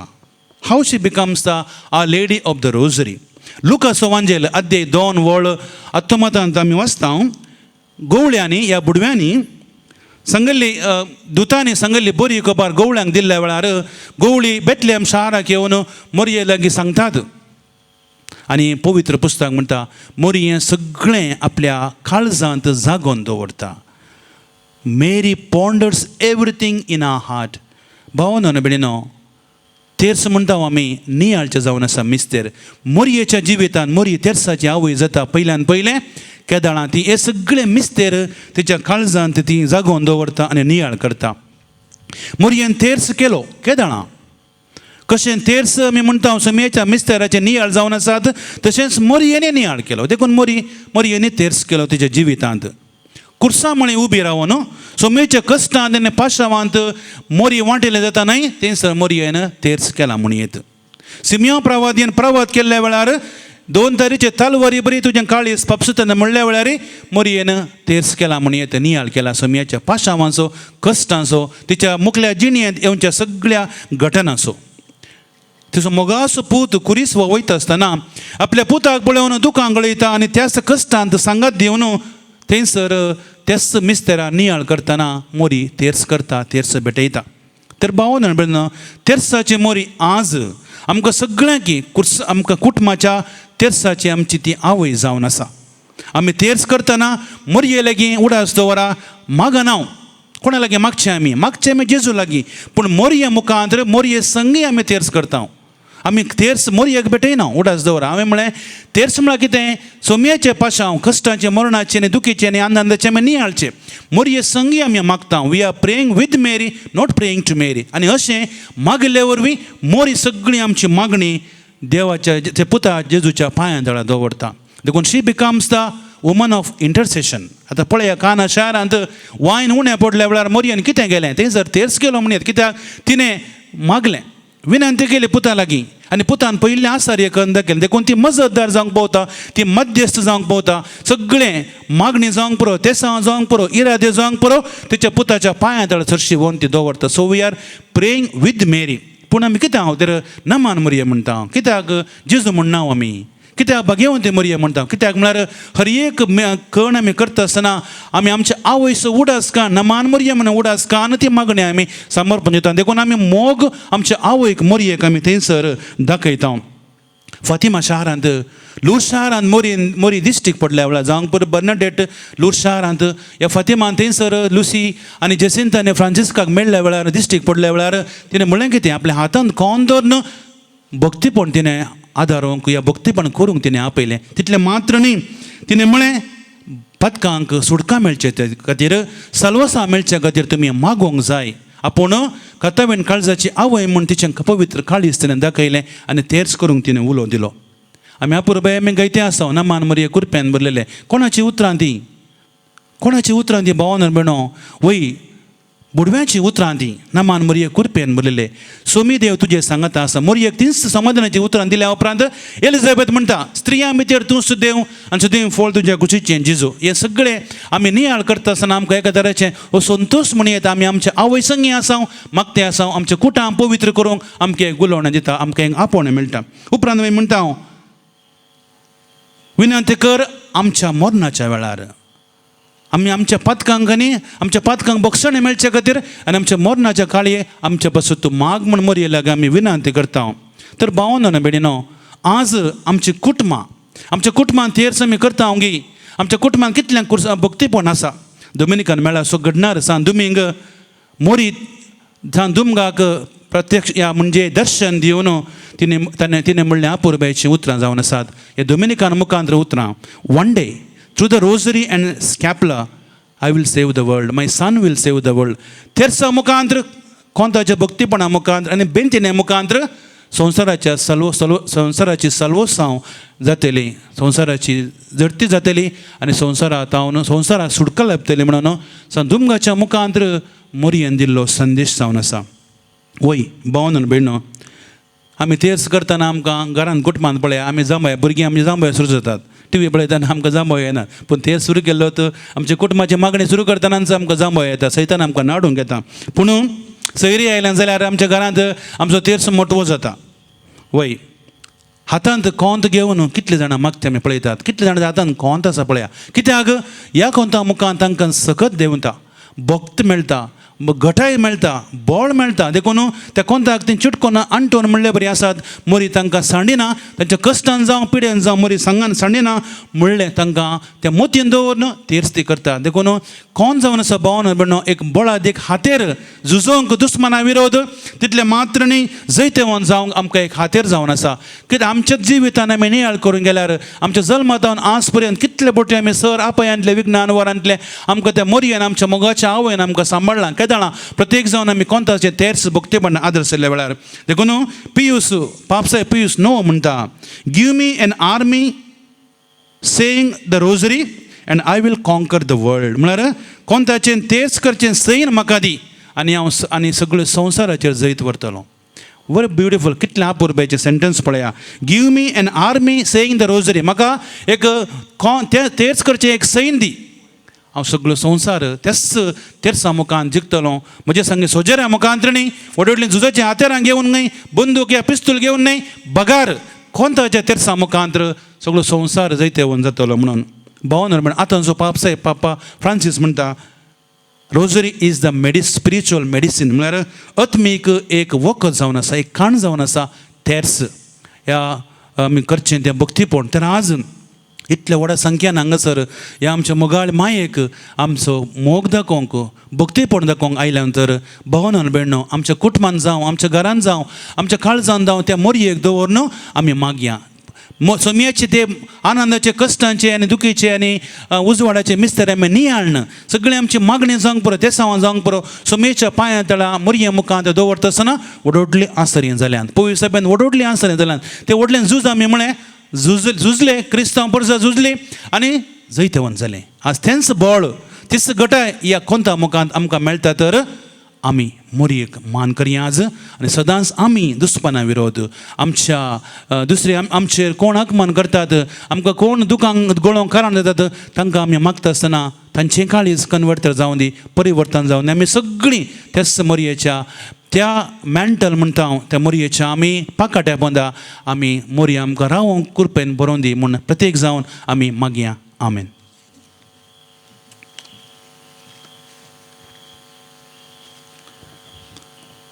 How she becomes the our lady of the rosary. लुकास वांजेल अध्याय 2 वळ 19 आमी वाचता. गोवळ्यांनी ह्या बुडव्यांनी सांगल्ली, दुतांनी सांगल्ली बरी खबर गोवळ्यांक दिल्ल्या वेळार गोवळी बेतलेम शाराक येवन मोरये लागीं सांगतात. आनी पवित्र पुस्तक म्हणटा मोरये सगळें आपल्या काळजांत जागोवन दवरता. Mary ponders everything in our heart. भावनो आनी भयणीनो, तेर्स म्हणटा आमी नियाळचें जावन आसा मिस्तेर. मोरयेच्या जिवितांत मोरये तेर्साची आवय जाता. पयल्यान पयलें केदाळां ती हे सगळे मिस्तेर तिच्या काळजांत ती जागोवन दवरता आनी नियाळ करता. मोरयेन तेर्स केलो केदाळां. कशें तेर्स आमी म्हणटा सोम्याच्या मिस्तेराचे नियाळ जावन आसात, तशेंच मोरयेनी नियाळ केलो. देखून मोरयेनी तेर्स केलो तिच्या जिवितांत. कुर्सामणी उबी रावन सोम्याच्या कश्टांत आनी पाशावांत मोरये वांटिले जाता न्हय, थंयसर मोरयेन तेर्स केला म्हूण येत. सिमियोन प्रवादीन प्रवाद केल्ल्या वेळार 2 तरेचे तलवारी बरी तुजें काळीज पपसुतना म्हणल्या वेळार मोरयेन तेर्स केला म्हूण येता. नियाळ केला सोम्याच्या पाशावांचो, कश्टांचो, तिच्या मुखल्या जिणयेंत येवच्या सगळ्या घटनांचो. तुजो मोगाचो पूत कुरीस वयता आसतना आपल्या पुताक पळोवन दुखां गळयता आनी त्याच कश्टांत सांगात दिवन थंयसर त्याच मिस्तेरा नियाळ करतना मोरी तेर्स करता तेर्स भेटयता. तर भावन भयण तेर्साची मोरी आज आमकां सगळ्यांक आमकां कुटुंबाच्या तेर्साची आमची ती आवय जावन आसा. आमी तेर्स करतना मोरये लागीं उडास दवरा मागनांव कोणा लागीं मागचें आमी जेजू लागीं पूण मोरये मुखांतर मोरये संगी आमी तेर्स करता. आमी तेर्स मोरयेक भेटयना उडास दवरा. हांवें म्हळें तेर्स म्हळ्यार कितें सोमयाचें पाशांव कश्टाचें मरणाचें आनी दुखीचें आनी आनंदाचें आमी नियाळचें मोरये संगी आमी मागता. We are praying with Mary not praying to Mary. आनी अशें मागिल्ले वरवीं मोरी सगळी आमची मागणी देवाच्या ते पुता जेजूच्या पांयां तळा दवरता. देखून she becomes the woman of intercession. आतां पळया काना शारांत वायन उणें पडल्या वेळार मोरयेन कितें केलें थंयसर तेर्स केलो म्हणत कित्याक तिणें मागलें विनंती केली पुता लागीं आनी पुतान पयलीं आसार्य करून दाखयलें. देखून ती मजतदार जावंक पावता ती मध्यस्थ जावंक पावता सगळें मागणी जावंक पुरो तेसां जावंक पुरो इरादे जावंक पुरो तिच्या पुताच्या पांयां तळ चडशी व्हरून ती दवरता. So we are praying with मेरी. पूण आमी कित्याक हांव तर नमान मोरये म्हणटा कित्याक जेजू म्हण नांव आमी कित्याक भाग्यवंती मोरये म्हणटा कित्याक म्हळ्यार हर एक कण आमी करता आसतना आमी आमच्या आवयचो उडास कान नमान मोरये म्हणून उडास कान ती मागणी आमी समर्पण दिता. देखून आमी मोग आमच्या आवयक मोरयेक आमी थंयसर दाखयता. फातिमा शारांत लूर शारांत मोरी दिश्टीक पडल्या वेळार जावंक पुरो बर्नाडेट लूर शारांत ह्या फातिमान थंयसर लुसी आनी जेसिंता आनी फ्रांसिस्काक मेळ्ळ्या वेळार दिश्टीक पडल्या वेळार तिणें म्हळें कितें आपल्या हातांत कोण धरून भक्तीपण तिणें आदारूंक या भक्तीपण करूंक तिणें आपयलें. तितलें मात्र न्ही तिणें म्हळें पदकांक सुडकां मेळचे खातीर सल्वसां मेळचे खातीर तुमी मागोवंक जाय. आपूण कथावेन काळजाची आवय म्हूण तिचें पवित्र काळीज तिणें दाखयलें आनी तेर्स करूंक तिणें उलो दिलो. आमी आपुरबाय आमी गैते आसा नमान मोरये कुरप्यान बरलेलें कोणाची उतरां ती भावन भयणो वय बुडव्याची उतरां ती नमान मोरये कुरपेन बरलेले. सोमी देव तुजे सांगता आसा मोरयेक तींच समाधानाची उतरां दिल्या उपरांत एलिझाबेथ म्हणटा स्त्रियां भितर तूं सुदैव आनी सुदैव फळ तुज्या कुशीचें जेजू. हें सगळें आमी नियाळ करता आसतना आमकां एका तरेचें हो संतोश म्हण येता. आमी आमच्या आवय संगी आसांव मागते आसांव आमच्या कुटां पवित्र करूंक आमकां एक गुलावण दिता आमकां एक आपोवणें मेळटा. उपरांत आमी म्हणटा हांव विनंती कर आमच्या मरणाच्या वेळार आमी आमच्या पातकांक आनी आमच्या पातकांक बक्षणे मेळचे खातीर आनी आमच्या मरणाच्या काळी आमच्या पासून तूं माग म्हण मोरये लागीं आमी विनंती करता. तर भावनो बेडिनो आज आमची कुटुंबान तेर्स आमी करता ओगी आमच्या कुटुंबान कितल्यांक भक्तीपण आसा. दोमिनिकान मेळ्ळा सो घडणार सान दुमींग मोरी जावन दुमगाक प्रत्यक्ष या म्हणजे दर्शन दिवन तिणें म्हणलें आपुरबायचीं उतरां जावन आसात. हे दोमिनिकान मुखांतर उतरां one day through the rosary and scapular I will save the world my son will save the world. तेर्सा मुखांतर कोंताच्या भक्तीपणा मुखांतर आनी बेंतिने मुखांतर संवसाराची सल्वसांव जातली संवसाराची जडती जातली आनी संवसाराक सुटका लाभतली म्हणून संदुमगाच्या मुखांतर मोरयेन दिल्लो संदेश जावन आसा. वय भावनो भयणो आमी तेर्स करतना आमकां घरांत कुटुंबांत पळया आमी जांबय भुरगीं आमची जांबय सुरू जातात. टी व्ही पळयतना आमकां जांबय येनात पूण तेर्स सुरू केल्लो आमच्या कुटुंबाची मागणी सुरू करतनाच आमकां जांबय येता सैतान आमकां नाडूंक येता. पूण सैरी आयल्यान जाल्यार आमच्या घरांत आमचो तेर्स मोटवो जाता. वय हातांत कोंत घेवन कितले जाणां मागते आमी पळयतात कितले जाणां हातांत कोंत आसा पळया. कित्याक ह्या कोंता मुखार तांकां सकत देंवता भक्त मेळटा घटाय मेळटा बळ मेळटा. देखून त्या कोंताक ती चिटकोन आणटोन म्हणले बरी आसात मोरी तांकां सांडिना तांच्या कश्टान जावं पिड्यान जावं मोरी सांगान सांडिना म्हणलें तांकां त्या मोतयेन दवरून तेर्स ती करता. देखून कोण जावन आसा भावन भयणो एक बळाद एक हातेर झुजोवंक दुस्मना विरोध तितले मात्र न्ही जैतेवन जावंक आमकां एक हातेर जावन आसा. कित्याक आमच्या जिवितान आमी नियाळ करून गेल्यार आमच्या जल्मांतावन आज पर्यंत कितले बोटी आमी सर आपयांतले विज्ञान वरांतले आमकां त्या मोरयेन आमच्या मोगाच्या आवयन आमकां सांबाळ्ळां. केदाळां प्रत्येक जावन आमी कोंताचे तेर्स भक्तीपण आदर्शिल्ल्या वेळार. देखून पियूस पापसाय पियूस नो म्हणटा give me an army saying the rosary and I will conquer the world. म्हळ्यार कोंताचें तेर्स करचें सैन म्हाका दी आनी हांव आनी सगळ्या संवसाराचेर जैत व्हरतलो. वेरी ब्युटिफूल कितलें आपुरबायचें सेंटेन्स पळया. Give me an army saying the rosary म्हाका एक तेर्स करचें एक सैन दी हांव सगळो संवसार तेर्सा मुखांत जिखतलो म्हजे सांगे सोजेऱ्या मुखांत न्ही व्हड व्हडलीं झुजाची हात्यारां घेवन न्ही बंदूक या पिस्तूल घेवन न्ही बगार खोंताच्या तेर्सा मुखांत सगळो संवसार जैतेवन जातलो म्हणून भावन म्हण आतां जो पापा फ्रांसीस म्हणटा rosary is the spiritual medicine म्हळ्यार आत्मीक एक वखद जावन आसा एक खाण जावन आसा तेर्स ह्या आमी करचें तें भक्तीपण तेन्ना आज इतल्या व्हडा संख्यान हांगासर ह्या आमच्या मोगाळ मायेक आमचो मोग दाखोवंक भक्तीपण दाखोवंक आयल्या नंतर भवनान बेणो आमच्या कुटुंबान जावं आमच्या घरान जावं आमच्या काळजान जावं त्या मोरयेक दवरून आमी मागया सोमयाचे ते आनंदाचे कश्टांचे आनी दुखीचे आनी उजवाडाचे मिस्तर आमी नियाळन सगळें आमची मागणी जावंक पुरो ते सावन जावंक पुरो सोमयेच्या पांया तळा मोरये मुखांत दवरता आसतना व्हडली आसरी जाल्यान पवित्र सभेन व्हडली आसरी जाल्यान ते व्हडलें झूज आमी म्हळें झुजले क्रिस्तांव परजा झुजली आनी जैतवन जालें आज तेंच बळ तीच गटाय ह्या खोंता मुखांत आमकां मेळटा तर आमी मोरयेक मान करया आज आनी सदांच आमी दुस्पना विरोध आमच्या दुसरे आमचेर कोण अपमान करतात आमकां कोण दुखांक गळोवंक कारण जातात तांकां आमी मागता आसतना तांचें काळीज कन्वर्ट जावं दी परिवर्तन जावन आमी सगळीं त्याच मोरयेच्या त्या मेंटल म्हणटा हांव त्या मोरयेच्या आमी पाकाट्या पोंदा आमी मोरया आमकां रावोंक कृपेन बरोवन दी म्हूण प्रत्येक जावन आमी मागया आमेन.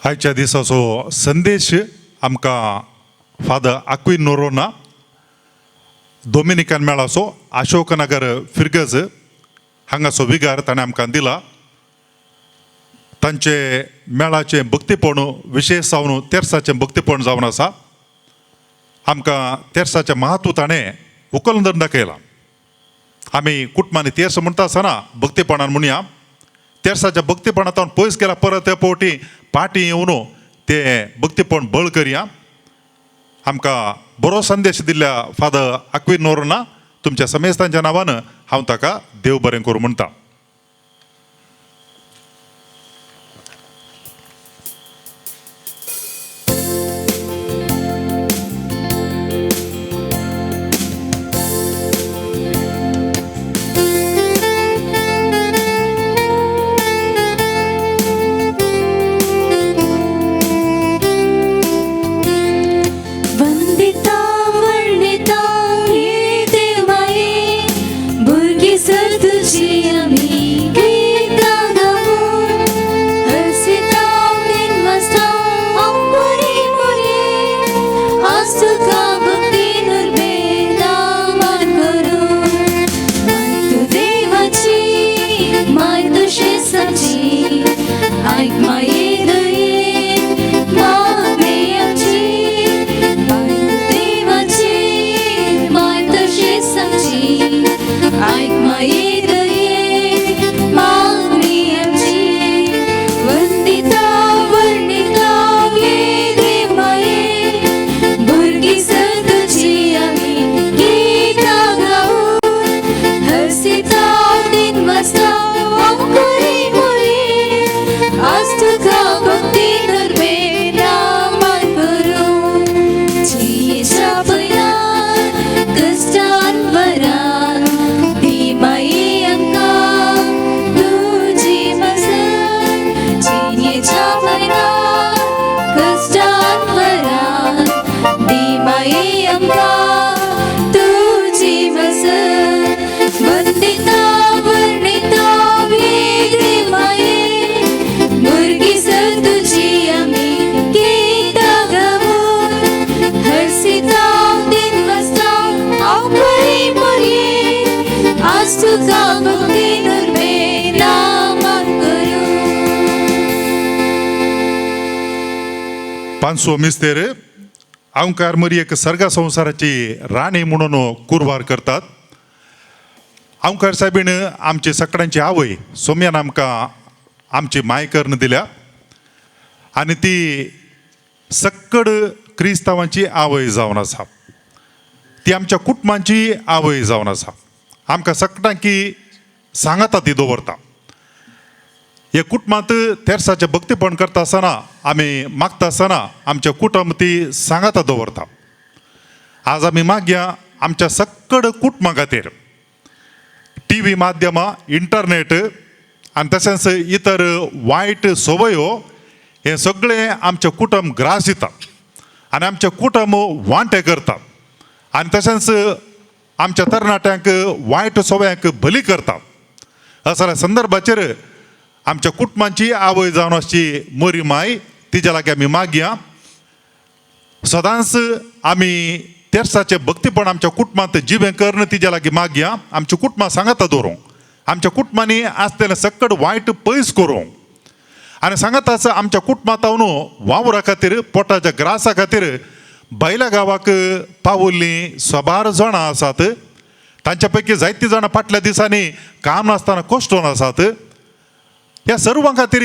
आयच्या दिसाचो संदेश आमकां फादर आक्विन नोरोना डॉमिनिकन मेळाचो अशोकनगर फिरगज हांगाचो विगार ताणें आमकां दिला. तांचे मेळाचें भक्तीपण विशेश जावन तेर्साचें भक्तीपण जावन आसा. आमकां तेर्साचें म्हत्व ताणें उखलून दाखयलां. आमी कुटुंबांनी तेर्स म्हणटा आसतना भक्तीपणान म्हणया तेर्साच्या भक्तीपणांतल्यान पयस गेल्या परत त्या फावटी पाटी येवन ते भक्तीपण बळ करया. आमकां बरो संदेश दिल्ल्या फादर आक्विन नोरोना तुमच्या समेस्तांच्या नांवान हांव ताका देव बरें करूं म्हणटा. वंदिता वर्णिता हे देवाये भुरगी सर तुजी आमी गितां गावून हसिता बिनवासता अंबरी मोरये आज तुका भक्तीन उर्बेला मान करून माय तूं देवाची माय तूं शेसाची आयक माये दये मागणे आमची आयक माये दये मागणी आमची वंदिता वर्णिता हे देव माये भुरगी सर तुजी आमी गितां गावून हसिता दिनवासता अंबरी मोरये आज तुका भक्तीन उर्बेला मान करून जियेच्या पयल्यान कश्टान वरान दी माये आमकां तुजी मजत जियेच्या पयल्यान कश्टान वरान दी माये आमकां तुजी मजत वंदिता वर्णिता हे देव माये भुरगी सर तुजी आमी गितां गावून हसिता दिनवासता अंबरी मोरये आज तुका भक्तीन उर्बेला मान करून. पांचवो मिस्तेर आंवकार मोरयेक सर्गा संवसाराची राणी म्हणून कुरवार करतात. आंवकार साहेबीण आमची सगळ्यांची आवय सोम्यान आमकां आमची माय करून दिल्या आनी ती सक्कड क्रिस्तांवांची आवय जावन आसा. ती आमच्या कुटुंबांची आवय जावन आसा. आमकां सगळ्यांकी सांगाता ती दवरता. हे कुटुंबांत तेर्साचें भक्तीपण करता आसतना आमी मागता आसतना आमच्या कुटुंब ती सांगाता दवरता. आज आमी मागया आमच्या सक्कड कुटुंबा खातीर टी व्ही माध्यमां इंटरनेट आनी तशेंच इतर वायट सवयो हे सगळे आमचे कुटुंब ग्रास दिता आनी आमचे कुटुंब वांटे करता आनी तशेंच आमच्या तरणाट्यांक वायट सवयांक बली करता. अशा संदर्भाचेर आमच्या कुटुंबाची आवय जावन आसची मोरी माय तिच्या लागीं आमी मागया. सदांच आमी तेर्साचे भक्तीपण आमच्या कुटुंबांत जिवें करन तिच्या लागीं मागया. आमच्या कुटुंबां सांगाता दवरूंक, आमच्या कुटुंबांनी आसलेले सक्कड वायट पयस करूंक आनी सांगाताच आमच्या कुटुंबांत वावरा खातीर पोटाच्या ग्रासा खातीर बैला गांवाक पावुल्लीं 12 जाणां आसात. तांच्या पैकी जायतीं जाणां फाटल्या दिसांनी काम नासतना कोश्टून आसात. ह्या सर्वां खातीर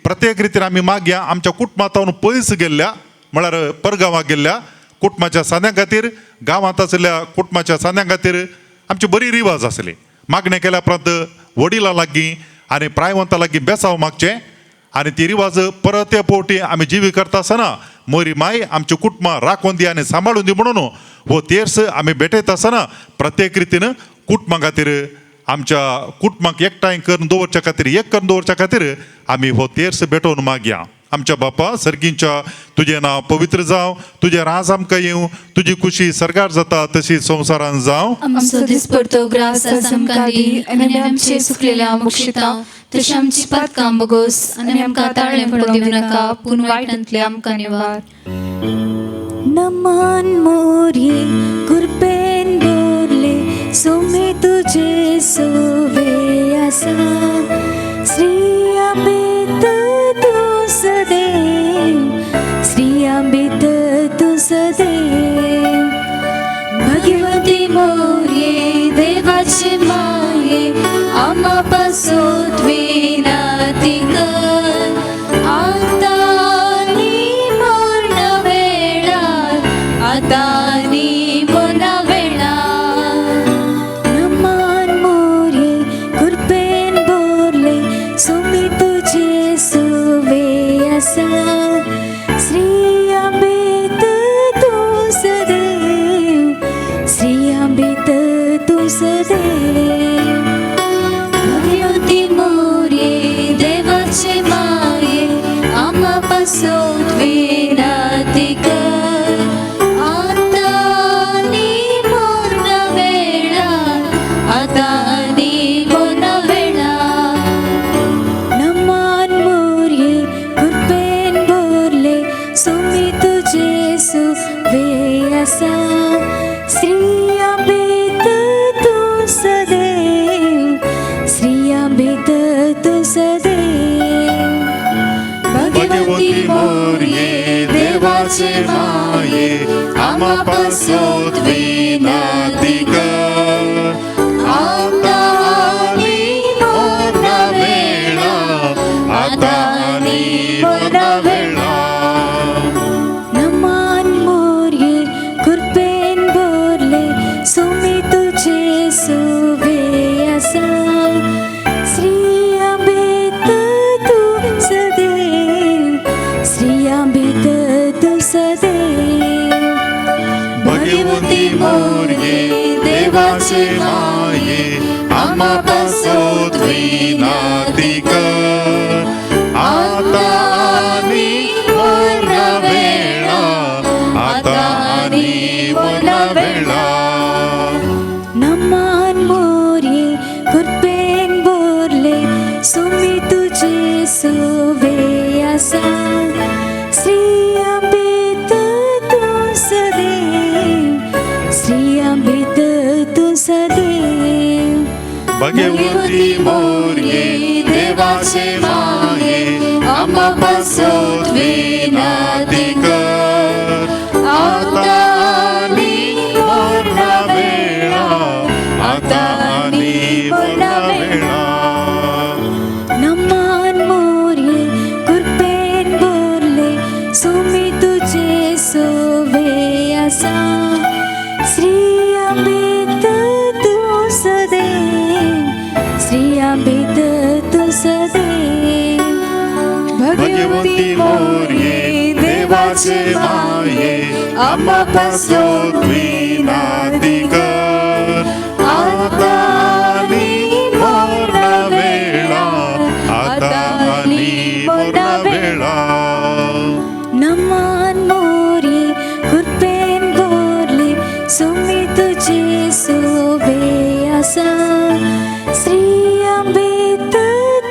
प्रत्येक रितीन आमी मागया. आमच्या कुटुंबांत पयस गेल्ल्या म्हळ्यार परगांवाक गेल्ल्या कुटुंबाच्या साद्यां खातीर, गांवांत आसलेल्या कुटुंबाच्या साद्यां खातीर आमची बरी रिवाज आसली. मागणें केल्या उपरांत वडिलां लागीं आनी प्रायवंतां लागीं बेसांव मागचें आनी ती रिवाज परत पोवटी आमी जिवी करता आसतना मोरी माय आमच्या कुटुंबां राखून दी आनी सांबाळून दी म्हणून हो तेर्स आमी भेटयता आसतना प्रत्येक रितीन कुटुंबां खातीर आमच्या कुटुंबाक एकठांय करून दवरच्या खातीर एक करून दवरच्या खातीर आमी हो तेर्स भेटोवन मागया. आमच्या बापा सर्गींच्या तुजें नांव पवित्र जावं, तुजें राज आमकां येवं, तुजी खुशी सरगार जाता तशी संवसारांत जावं. आमचो दिसपडतो ग्रास आमकां दी आनी आमचे सुकलेल्या मुक्षिता तशी आमची पातकां बोगोस आनी आमकां ताळें पडूंक दिवं नाका पूण वायटांतले आमकां निवार. नमन मोरये कृपेन दवरले सोमे तुजे सोवे आसा. श्री आंबेत तूं सदैव, श्री आंबेत तूं सदैव. भगवती मोरये देवाचे माये आम्हा पासोत विनंती कर. आता आनी मरण वेळार, आता आनी मरण वेळार. नमन मोरये कृपेन बोरले सोमी तुजे सोवे आसा. श्री आंबेत तूं सदैव, श्री आंबेत तूं सदैव. भगवती मोरये देवाचे माये आम्हा पासोत विनंती कर. आता आनी मरण वेळार, आता आनी मरण वेळार. नमन मोरये कृपेन बोरले सोमी तुजे सोवे आसा. श्री आंबेत तूं सदैव, श्री आंबेत तूं सदैव. भगवती मोरये देवाचे माये आम्हा पासोत विनंती कर. आता आनी मरण वेळार, आता आनी मरण वेळार. नमन मोरये कृपेन बोरले सोमी तुजे सोवे आसा. श्री आंबेत तूं सदैव, श्री आंबेत तूं सदैव. भगवती मोरये देवाचे माये आम्हा पासोत विनंती कर. आता आनी मरण वेळार, आता आनी मरण वेळार. नमन मोरये कृपेन बोरले सोमी तुजे सोवे आसा. श्री आंबेत तूं सदैव, श्री आंबेत तूं सदैव. भगवती मोरये देवाचे माये आम्हा पासोत विनंती कर. आता आनी मरण वेळार, आता आनी मरण वेळार. नमन मोरये कृपेन बोरले सोमी तुजे सोवे आसा. श्री आंबेत तूं सदैव, श्री आंबेत तूं सदैव. भगवती मोरये देवाचे माये आम्हा पासोत विनंती कर. आता आनी सोवे असा श्री अंबेत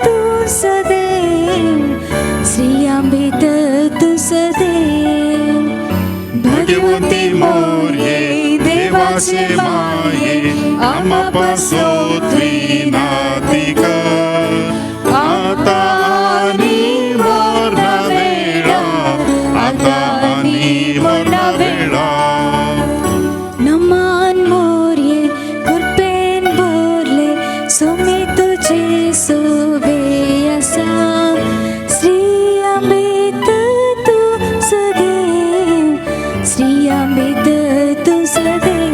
तू सदैव श्री अंबेत तू सदैव भगवती मोरये देवाचे माये आम्हा पासो त्रिनादी कर आता आणि मरणा वेळा आता आणि मरणा वेळा नमान मोर्ये कृपेन बोरले सोमे तुझे सोवे असा श्री अंबेत तू सदैव श्री अंबेत तू सदैव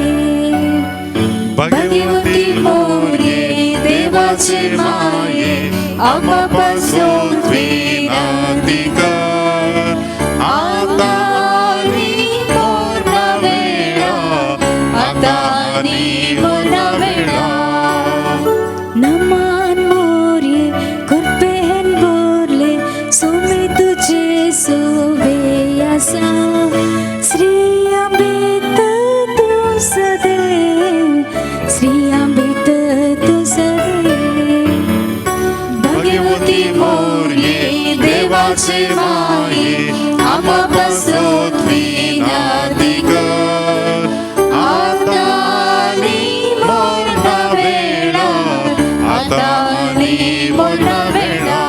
भगवती मोरये देवाचे माये आम्हा पासो त्रिनादी कर आता आणि मरणा वेळा आता आणि मरणा वेळा नमान मोर्ये कृपेन बोरले सोमे तुझे सोवे असा श्री अंबेत तू सदैव श्री अंबेत तू सदैव भगवती मोरये देवाचे माये आम्हा पासो त्रिनादी कर आता आणि मरणा वेळा आता आणि मरणा वेळा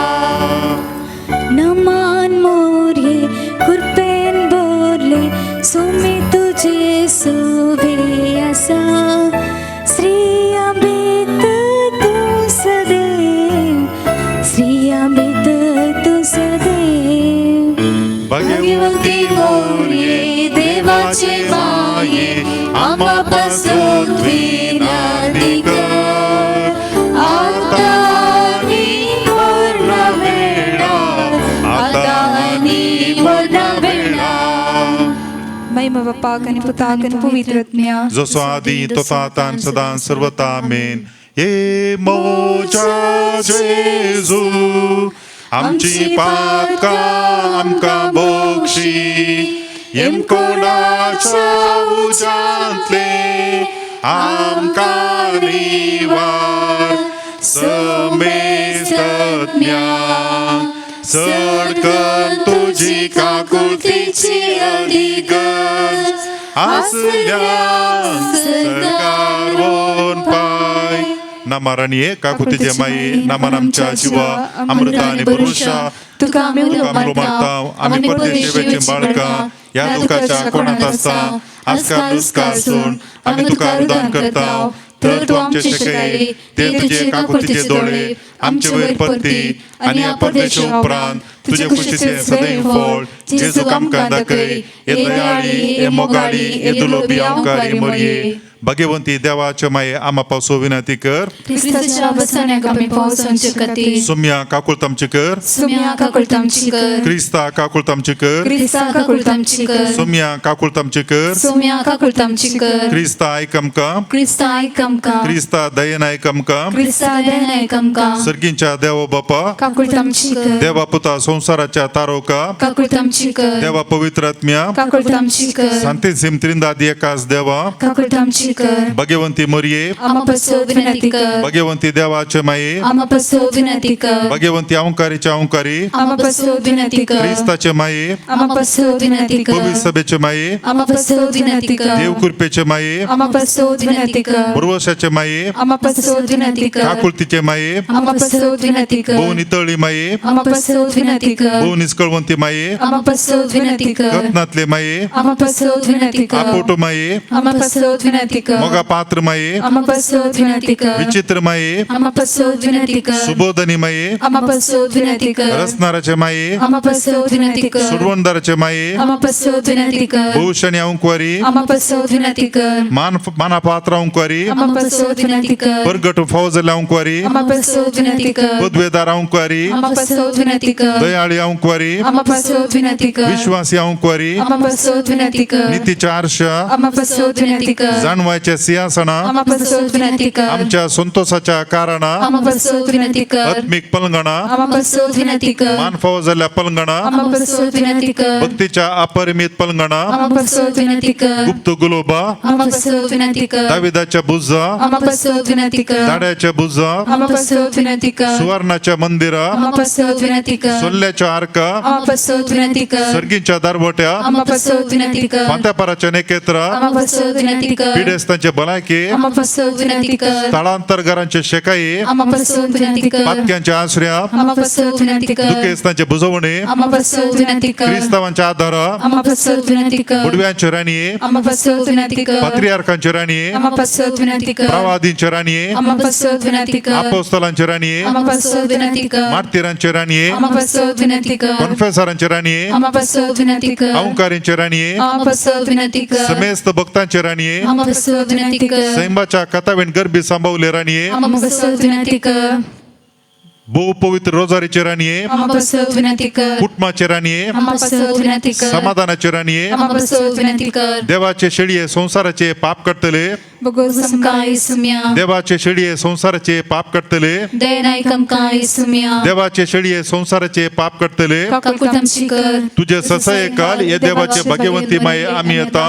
नमान मोर्ये कृपेन बोरले सोमे तुझे सोवे असा श्री अंबेत तू सदैव श्री अंबेत तू सदैव भगवती मोरये देवाचे माये आम्हा पासो त्रिनादी कर आता आणि मरणा वेळा आता आणि मरणा वेळा महिमा बाप्पा आणि पुता आणि पवित्रत्म्या जसो आदी तसो आता आणि सदा आणि सर्वथा आमेन ये मोच्या जेजू आमची पातका आमका बोक्षी येम कोणाच्या उजांतले आमका निवार समेस्तज्ञा सडकन तुझी काकुळतीची अलिगज आसल्या सरकारवोन पाय नामाराणीये काकुतीचे माये नामान आमच्या जीवा अमृता आणि भरोशा तुका आम्ही उलोक मारता आम्ही परदेशेचे बाळका या दुःखाच्या कोणात असता आजकाल नुस्कार सोड आम्ही तुका रुदान करता तर तू आमचे शिकय ते तुझे काकुतीचे डोळे आमचे वयर परती आणि या परदेशा उपरांत तुझे खुशीचे सदैव फळ जेजू आमकां दाखय ये दयाळी ये मोगाळी ये दुलोबी आमकारी मोरये भगवंती देवाचे माये आम्हा पावसो विनंती कर ख्रिस्ताच्या बसण्याक आम्ही पावसांचे खातीर सुम्या काकुळतामची कर सुम्या काकुळतामची कर क्रिस्ता काकुळतामची कर क्रिस्ता काकुळतामची कर सुम्या काकुळतामची कर सुम्या काकुळतामची कर क्रिस्ता आयकमका क्रिस्ता आयकमका क्रिस्ता दयेन आयकमका क्रिस्ता देन आयकमका सर्गींच्या देव बापा काकुळतामची कर देवा पुता संसाराच्या तारोका काकुळतामची कर देवा पवित्र आत्म्या काकुळतामची कर शांती सिम त्रिंदादी एकाच देवा काकुळतामची कर भगवंती मोरये आम्हा पासो विनंती कर भगवंती देवाचे माये आम्हा पासो विनंती कर भगवंती अवंकारीच्या अवंकारी आम्हा पासो विनंती कर क्रिस्ताचे माये आम्हा पासो विनंती कर पवित्र सभेचे माये आम्हा पासो विनंती कर देव कृपेचे माये आम्हा पासो विनंती कर उर्वशाचे माये आम्हा पासो विनंती कर काकुळतीचे माये आम्हा पासो विनंती कर बहु नितळी माये आम्हा पासो विनंती कर बहु निष्कळवंती माये आम्हा पासो विनंती कर रत्नातले माये आम्हा पासो विनंती कर आपोटो माये आम्हा पासो विनंती कर मोगा पात्र माये आम्हा पासो विनंती कर विचित्र माये आम्हा पासो विनंती कर सुबोधनी माये आम्हा पासो विनंती कर रसनाराचे माये आम्हा पासो विनंती कर सुरवंदाराचे माये आम्हा पासो विनंती कर भूषणी अंकुवारी आम्हा पासो विनंती कर माना पात्र अंकुवारी आम्हा पासो विनंती कर परगट फौजला अंकुवारी आम्हा पासो विनंती कर पदवेदार अंकुवारी आम्हा पासो विनंती कर दयाळी अंकवारी Ama pasot vinatika. विश्वासी अंकवारी Ama pasot vinatika. नीतीच्या आरशा Ama pasot vinatika. जाणवायच्या सिंहासना Ama pasot vinatika. आमच्या संतोषाच्या कारणा Ama pasot vinatika. आत्मिक पलंगणा Ama pasot vinatika. मानफाव झाल्या पलंगणा Ama pasot vinatika. भक्तीच्या अपरिमित पलंगणा Ama pasot vinatika. गुप्त गुलोबा Ama pasot vinatika. दाविदाच्या बुजा Ama pasot vinatika. दाड्याच्या बुजा Ama pasot vinatika. सुवर्णाच्या मंदिरा Ama pasot vinatika. सोल्ल्याच्या Arka Ama pasot vinatika. सर्गींच्या दरवट्या Ama pasot vinatika. पांत्यापाराच्या नेकेत्रा Ama pasot vinatika. पिडेस्तांचे बलाके Ama pasot vinatika. स्थळांतरगारांचे शेकाई Ama pasot vinatika. पातक्यांच्या आसऱ्या Ama pasot vinatika. दुखेस्तांचे बुजवणे Ama pasot vinatika. क्रिस्तावांच्या आधारा Ama pasot vinatika. उडव्यांची राणी Ama pasot vinatika. पात्रियार्कांची राणी Ama pasot vinatika. प्रवादींची राणी Ama pasot vinatika. अपोस्तलांची राणी Ama pasot vinatika. मार्तिरांची राणी Ama pasot vinatika. कॉन्फेसरांची राणी Ama pasot vinatika. अहंकारींची राणी Ama pasot vinatika. समेस्त भक्तांची राणी Ama pasot vinatika. सैंबाच्या कथावेन गर्भी सांभावले राणी Ama pasot vinatika. बहु पवित्र रोजारीची राणी Ama pasot vinatika. कुटुंबाची राणी Ama pasot vinatika. समाधानाची राणी Ama pasot vinatika. देवाचे शेळी संसाराचे पाप कटतले Bagosam kai sumya. देवाचे शेळी संसाराचे पाप कटतले Denaikam kai sumya. देवाचे शेळी संसाराचे पाप कटतले Kakutam shikar. तुझे ससय काल ये देवाचे भाग्यवंती माये आम्ही येता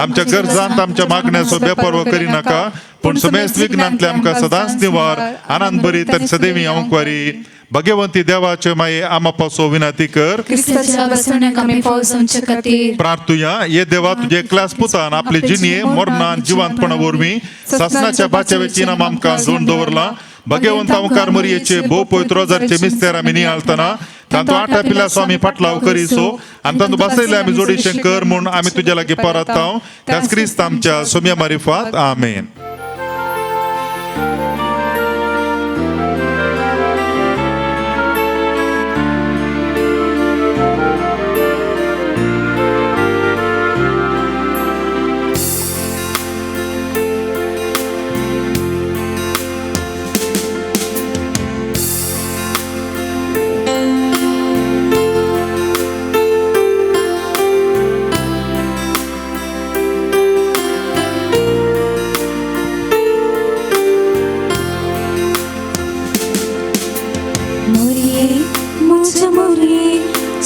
आमच्या गरजांत आमच्या मागण्याचो बेपर्वा करी नका पण समेस्त विघ्नांतले आमकां सदांच निवार आनंद बरी तर सदैवी अंकवारी भाग्यवंती देवाचे माये आमा पासो विनंती कर Kristaच्या बसवण्याक आमी पावस आमच्या खातीर. प्रार्थुया ये देवा तुझे क्लास पुतान आपले जिनिये मरणान जिवंतपणा वरवीं सासनाच्या बाच्या वेचीन आमकां जोड दवरला भगवंत ओंकार मरियेचे भोव पवित्र रोजारचे मिस्तेर आमी नियाळतना तांतू आठा पिला स्वामी फाटलाव करीसो आनी तांतू बसयले आमी जोडीशें कर म्हूण आमी तुज्या लागीं परताव त्याच क्रिस्त आमच्या सोम्या मारिफात आमेन.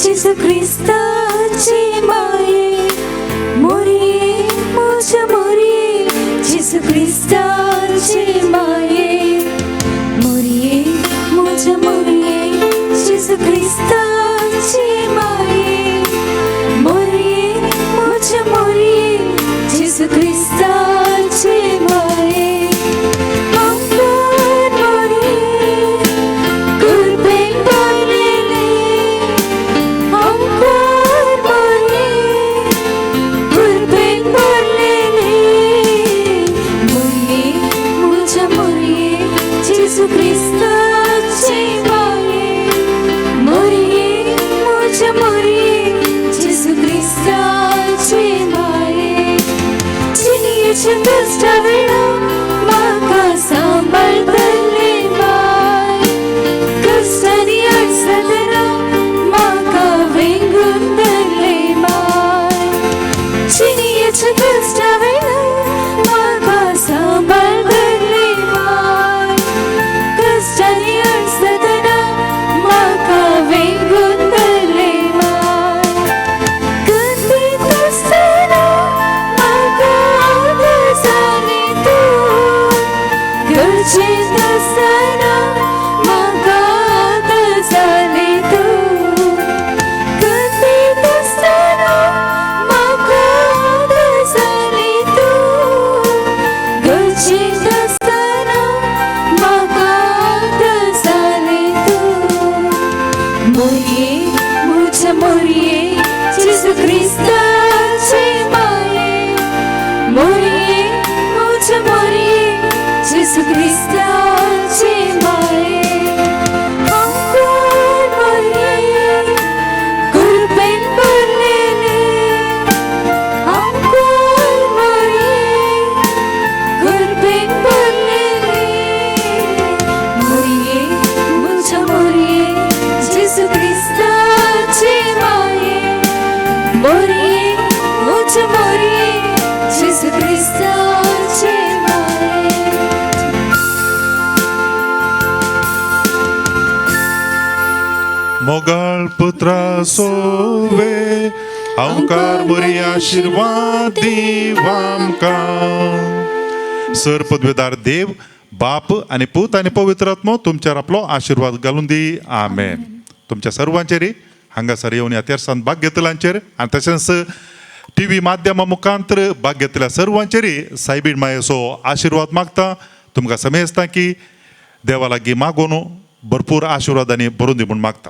जेसू ख्रिस्ताची माये मोरिये मोच्या मोरिये जेसू ख्रिस्ताची माये मोरिये मोच्या मोरिये जेसू ख्रिस्ताची माये मोरिये मोच्या मोरिये जेसू ख्रिस्ताची माये Gesù Cristo ci muore, morire, mucho morire, Gesù Cristo ci muore. Cini ci dustavano, ma cosa maldalle mai, costani alzatano, ma ca vengundalle mai. Cini ci dustavano, ma cosa maldalle mai. Kastani arsadana maka vengundalle mai. Kandi tastana maka adasane tu. Garche tastana maka adasane tu. Kandi tastana maka adasane tu. Garche tastana maka Morie, mucha morie, Gesù Cristo ci muore. Morie, mucha morie, Gesù Cristo मोगाळ पुत्रा सोवे अवकार बरी आशीर्वाद दीव आमकां. Sir पदवेदार देव बाप आणि पूत आणि पवित्र आत्मो तुमच्यावर आपलो आशीर्वाद घालून दी. आमेन. तुमच्या सर्वांचेर हांगासर येवन ह्या तेर्सान भाग घेतलांचेर आनी तशेंच TV माध्यमा मुखांतर भाग घेतल्या सर्वांचेर सायबीण मायेचो आशीर्वाद मागता. तुमकां समेजता की देवा लागीं मागून भरपूर आशीर्वादांनी भरून दी म्हूण मागता.